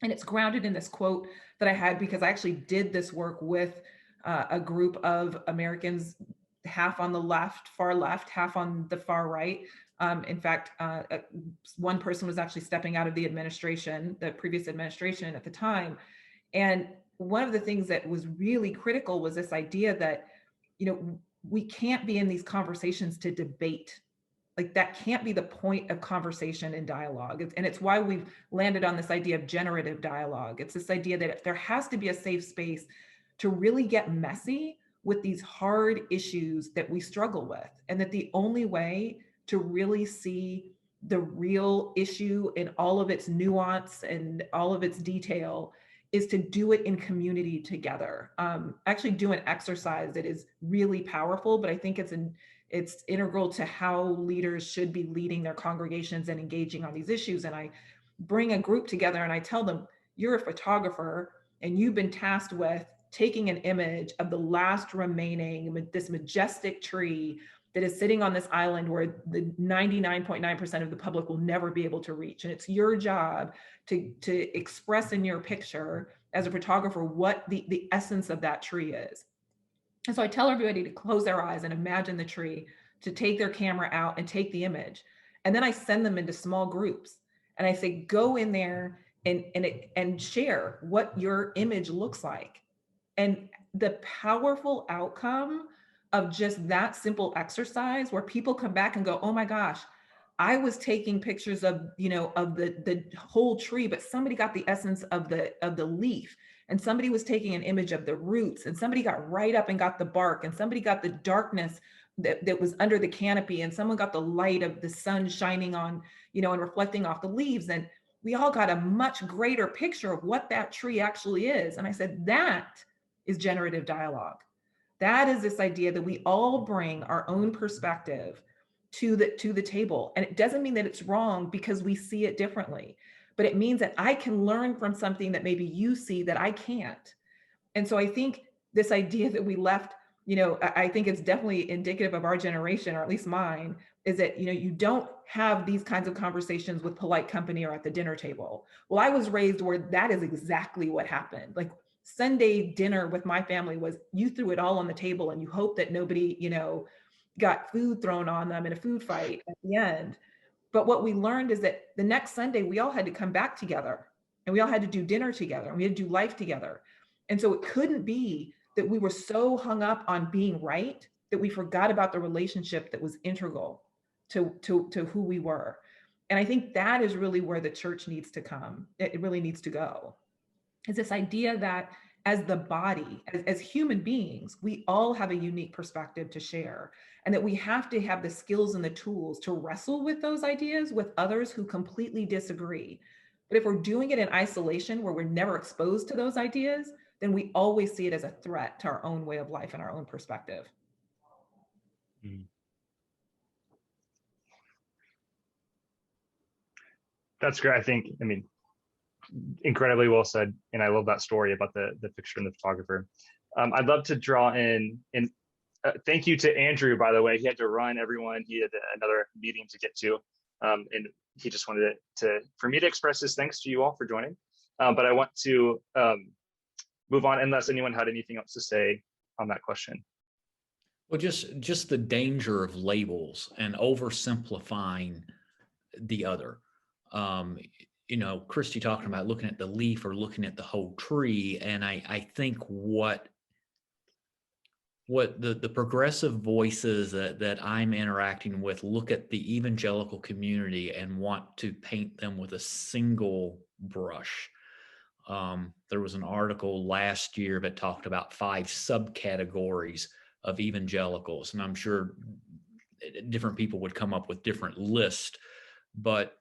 And it's grounded in this quote that I had, because I actually did this work with a group of Americans, half on the left, far left, half on the far right. In fact, one person was actually stepping out of the administration, the previous administration at the time. And one of the things that was really critical was this idea that, you know, we can't be in these conversations to debate. Like, that can't be the point of conversation and dialogue. And it's why we've landed on this idea of generative dialogue. It's this idea that there has to be a safe space to really get messy with these hard issues that we struggle with. And that the only way to really see the real issue in all of its nuance and all of its detail is to do it in community together. Actually do an exercise that is really powerful, but I think it's It's integral to how leaders should be leading their congregations and engaging on these issues. And I bring a group together and I tell them, you're a photographer and you've been tasked with taking an image of the last remaining, this majestic tree that is sitting on this island where the 99.9% of the public will never be able to reach. And it's your job to express in your picture as a photographer what the essence of that tree is. And so I tell everybody to close their eyes and imagine the tree, to take their camera out and take the image. And then I send them into small groups and I say, go in there and share what your image looks like. And the powerful outcome of just that simple exercise where people come back and go, oh my gosh, I was taking pictures of, of the whole tree, but somebody got the essence of the leaf, and somebody was taking an image of the roots, and somebody got right up and got the bark, and somebody got the darkness that was under the canopy, and someone got the light of the sun shining on, and reflecting off the leaves. And we all got a much greater picture of what that tree actually is. And I said, that is generative dialogue. That is this idea that we all bring our own perspective to the table. And it doesn't mean that it's wrong because we see it differently, but it means that I can learn from something that maybe you see that I can't. And so I think this idea that we left, I think it's definitely indicative of our generation, or at least mine, is that, you don't have these kinds of conversations with polite company or at the dinner table. Well, I was raised where that is exactly what happened. Like Sunday dinner with my family was, you threw it all on the table and you hope that nobody, got food thrown on them in a food fight at the end. But what we learned is that the next Sunday, we all had to come back together and we all had to do dinner together and we had to do life together. And so it couldn't be that we were so hung up on being right that we forgot about the relationship that was integral to who we were. And I think that is really where the church needs to come. It really needs to go. Is this idea that as the body, as human beings, we all have a unique perspective to share, and that we have to have the skills and the tools to wrestle with those ideas with others who completely disagree. But if we're doing it in isolation, where we're never exposed to those ideas, then we always see it as a threat to our own way of life and our own perspective. That's great. I mean, incredibly well said. And I love that story about the picture and the photographer. I'd love to draw in, and thank you to Andrew, by the way. He had to run, everyone. He had another meeting to get to. And he just wanted for me to express his thanks to you all for joining. But I want to move on unless anyone had anything else to say on that question. Well, just the danger of labels and oversimplifying the other. Christy talking about looking at the leaf or looking at the whole tree. And I think what the progressive voices that I'm interacting with look at the evangelical community and want to paint them with a single brush. There was an article last year that talked about 5 subcategories of evangelicals. And I'm sure different people would come up with different lists, but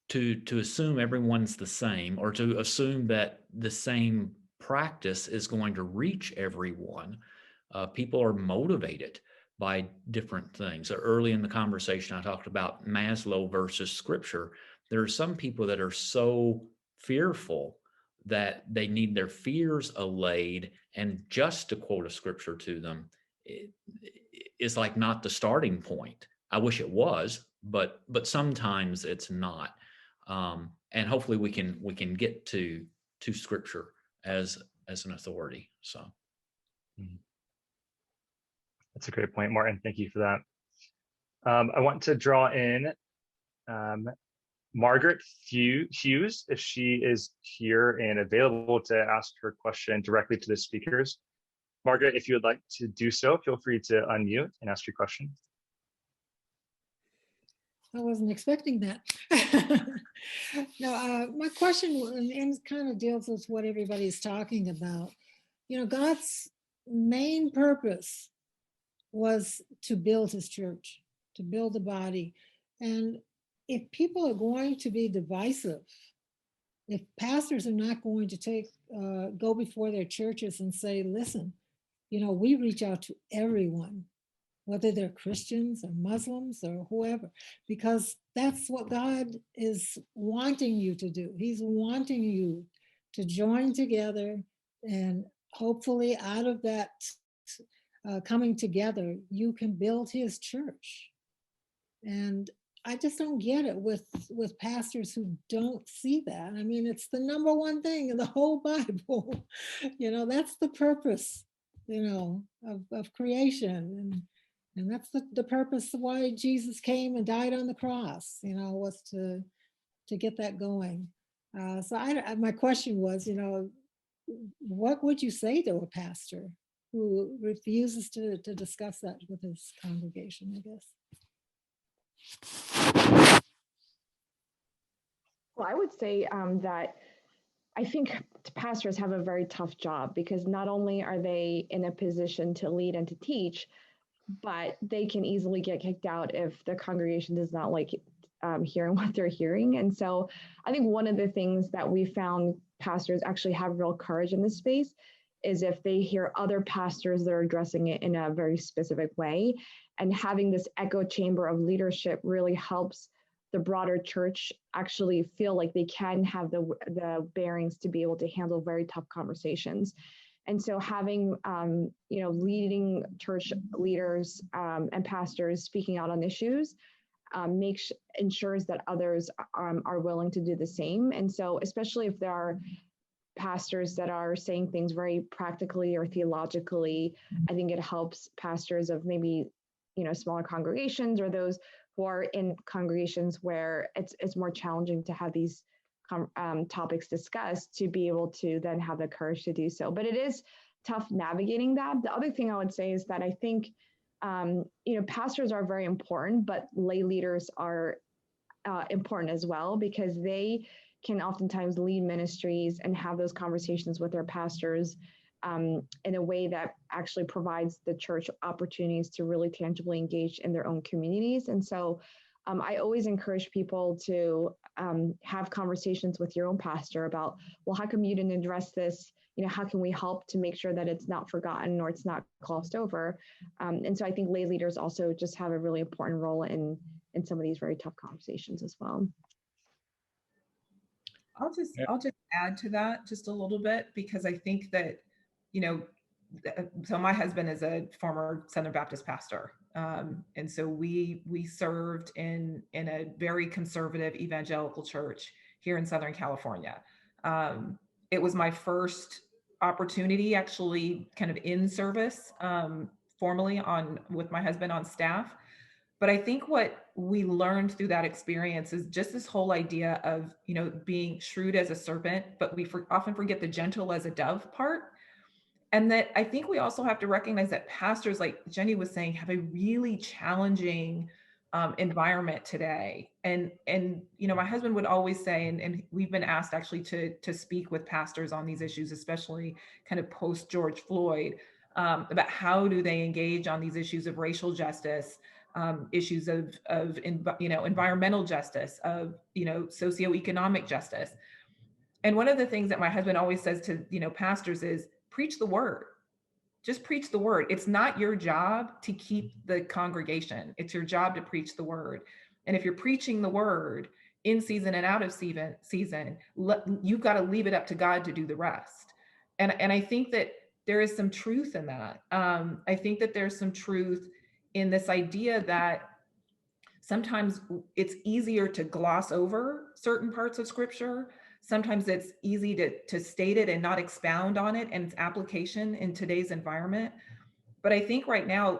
to assume everyone's the same, or to assume that the same practice is going to reach everyone. People are motivated by different things. Early in the conversation, I talked about Maslow versus Scripture. There are some people that are so fearful that they need their fears allayed, and just to quote a scripture to them is like not the starting point. I wish it was, but sometimes it's not. And hopefully we can get to scripture as an authority. So that's a great point, Martin. Thank you for that. I want to draw in Margaret Hughes, if she is here and available to ask her question directly to the speakers. Margaret, if you would like to do so, feel free to unmute and ask your question. I wasn't expecting that. No, my question kind of deals with what everybody's talking about. God's main purpose was to build his church, to build the body. And if people are going to be divisive, if pastors are not going to go before their churches and say, listen, we reach out to everyone, whether they're Christians or Muslims or whoever, because that's what God is wanting you to do. He's wanting you to join together, and hopefully out of that coming together, you can build his church. And I just don't get it with pastors who don't see that. I mean, it's the number one thing in the whole Bible. That's the purpose, of creation. And that's the purpose of why Jesus came and died on the cross, was to get that going. So my question was, what would you say to a pastor who refuses to discuss that with his congregation, I guess? Well, I would say that I think pastors have a very tough job, because not only are they in a position to lead and to teach, but they can easily get kicked out if the congregation does not like hearing what they're hearing. And so I think one of the things that we found pastors actually have real courage in this space is if they hear other pastors that are addressing it in a very specific way. And having this echo chamber of leadership really helps the broader church actually feel like they can have the bearings to be able to handle very tough conversations. And so having, leading church leaders and pastors speaking out on issues ensures that others are willing to do the same. And so especially if there are pastors that are saying things very practically or theologically, I think it helps pastors of maybe, smaller congregations or those who are in congregations where it's more challenging to have these topics discussed, to be able to then have the courage to do so. But it is tough navigating that. The other thing I would say is that I think, pastors are very important, but lay leaders are important as well, because they can oftentimes lead ministries and have those conversations with their pastors in a way that actually provides the church opportunities to really tangibly engage in their own communities. And so I always encourage people to have conversations with your own pastor about, well, how come you didn't address this? How can we help to make sure that it's not forgotten or it's not glossed over? And so I think lay leaders also just have a really important role in some of these very tough conversations as well. I'll just add to that just a little bit, because I think that, so my husband is a former Southern Baptist pastor. And so we served in a very conservative evangelical church here in Southern California. It was my first opportunity actually kind of in service formally with my husband on staff. But I think what we learned through that experience is just this whole idea of, being shrewd as a serpent, but we often forget the gentle as a dove part. And that I think we also have to recognize that pastors, like Jenny was saying, have a really challenging environment today. And my husband would always say, and we've been asked actually to speak with pastors on these issues, especially kind of post George Floyd, about how do they engage on these issues of racial justice, issues of environmental justice, of socioeconomic justice. And one of the things that my husband always says to pastors is, preach the word. Just preach the word. It's not your job to keep the congregation. It's your job to preach the word. And if you're preaching the word in season and out of season, you've got to leave it up to God to do the rest. And I think that there is some truth in that. I think that there's some truth in this idea that sometimes it's easier to gloss over certain parts of scripture. Sometimes it's easy to state it and not expound on it and its application in today's environment. But I think right now,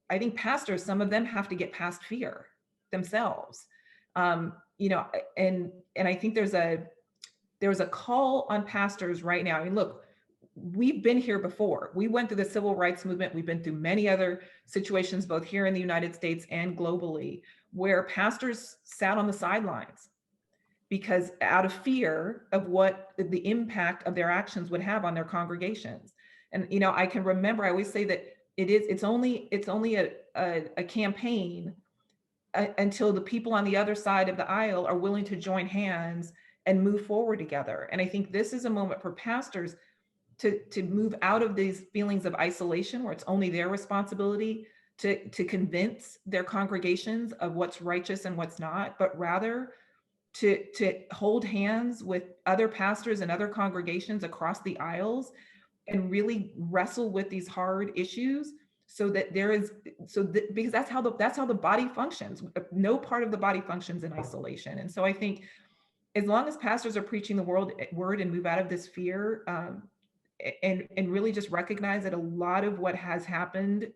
I think pastors, some of them have to get past fear themselves. And I think there's a call on pastors right now. I mean, look, we've been here before. We went through the civil rights movement. We've been through many other situations, both here in the United States and globally, where pastors sat on the sidelines because out of fear of what the impact of their actions would have on their congregations. And, I can remember, I always say that it's only a campaign until the people on the other side of the aisle are willing to join hands and move forward together. And I think this is a moment for pastors to move out of these feelings of isolation where it's only their responsibility to convince their congregations of what's righteous and what's not, but rather to hold hands with other pastors and other congregations across the aisles and really wrestle with these hard issues, so that there is, because that's how the body functions. No part of the body functions in isolation. And so I think as long as pastors are preaching the word and move out of this fear, and really just recognize that a lot of what has happened,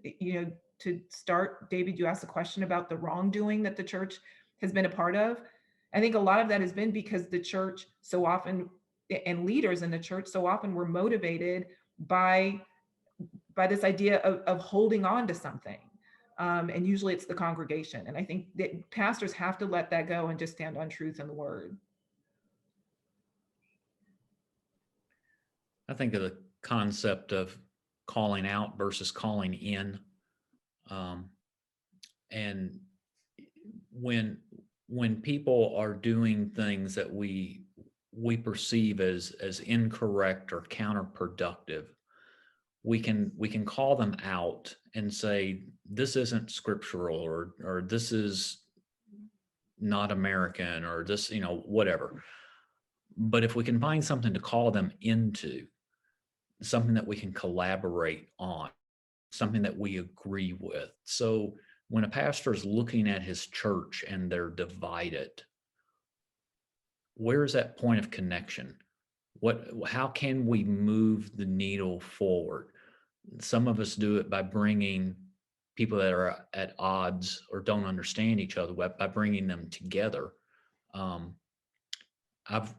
to start, David, you asked a question about the wrongdoing that the church has been a part of. I think a lot of that has been because the church so often, and leaders in the church so often, were motivated by this idea of holding on to something. And usually it's the congregation. And I think that pastors have to let that go and just stand on truth and the word. I think of the concept of calling out versus calling in. And when people are doing things that we perceive as incorrect or counterproductive, we can call them out and say, this isn't scriptural, or this is not American, or this, whatever. But if we can find something to call them into, something that we can collaborate on, something that we agree with. So when a pastor is looking at his church and they're divided, where is that point of connection? How can we move the needle forward? Some of us do it by bringing people that are at odds or don't understand each other, by bringing them together. I've,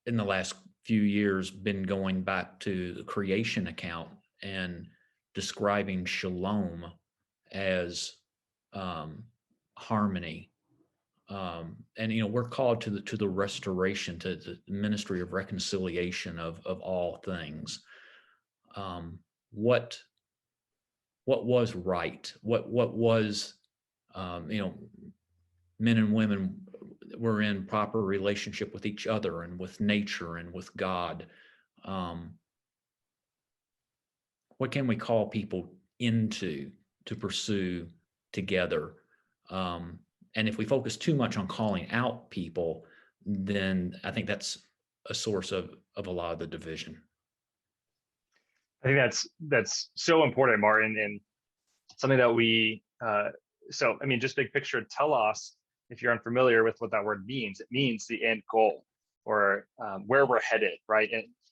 in the last few years, been going back to the creation account and describing shalom as harmony. And we're called to the restoration, to the ministry of reconciliation of all things. What was right? What was men and women were in proper relationship with each other and with nature and with God. What can we call people into to pursue together? And if we focus too much on calling out people, then I think that's a source of a lot of the division. I think that's so important, Martin, and something that we, just big picture, Telos, if you're unfamiliar with what that word means, it means the end goal, or where we're headed, right?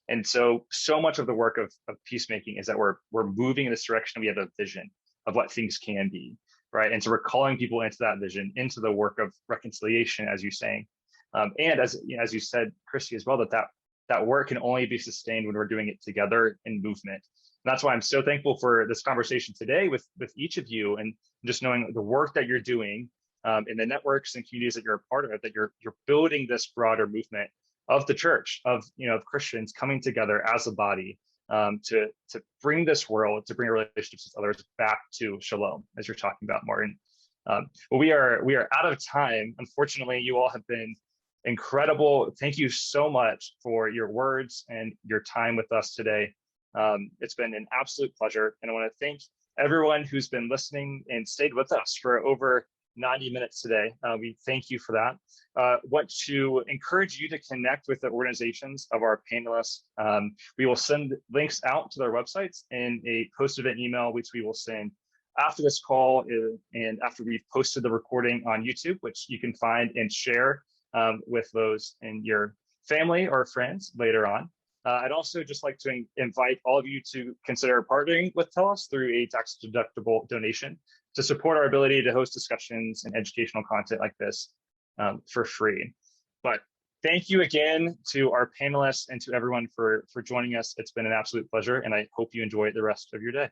And so much of the work of peacemaking is that we're moving in this direction. We have a vision of what things can be, right? And so we're calling people into that vision, into the work of reconciliation, as you're saying. And as you said, Christy, as well, that work can only be sustained when we're doing it together in movement. And that's why I'm so thankful for this conversation today with each of you, and just knowing the work that you're doing in the networks and communities that you're a part of, that you're building this broader movement of the church, of Christians coming together as a body to bring this world, to bring relationships with others back to shalom, as you're talking about, Martin. Well, we are out of time. Unfortunately, you all have been incredible. Thank you so much for your words and your time with us today. It's been an absolute pleasure. And I want to thank everyone who's been listening and stayed with us for over 90 minutes today. We thank you for that. Want to encourage you to connect with the organizations of our panelists. We will send links out to their websites in a post-event email, which we will send after this call and after we've posted the recording on YouTube, which you can find and share with those in your family or friends later on. I'd also just like to invite all of you to consider partnering with Telos through a tax-deductible donation to support our ability to host discussions and educational content like this for free. But thank you again to our panelists and to everyone for joining us. It's been an absolute pleasure, and I hope you enjoy the rest of your day.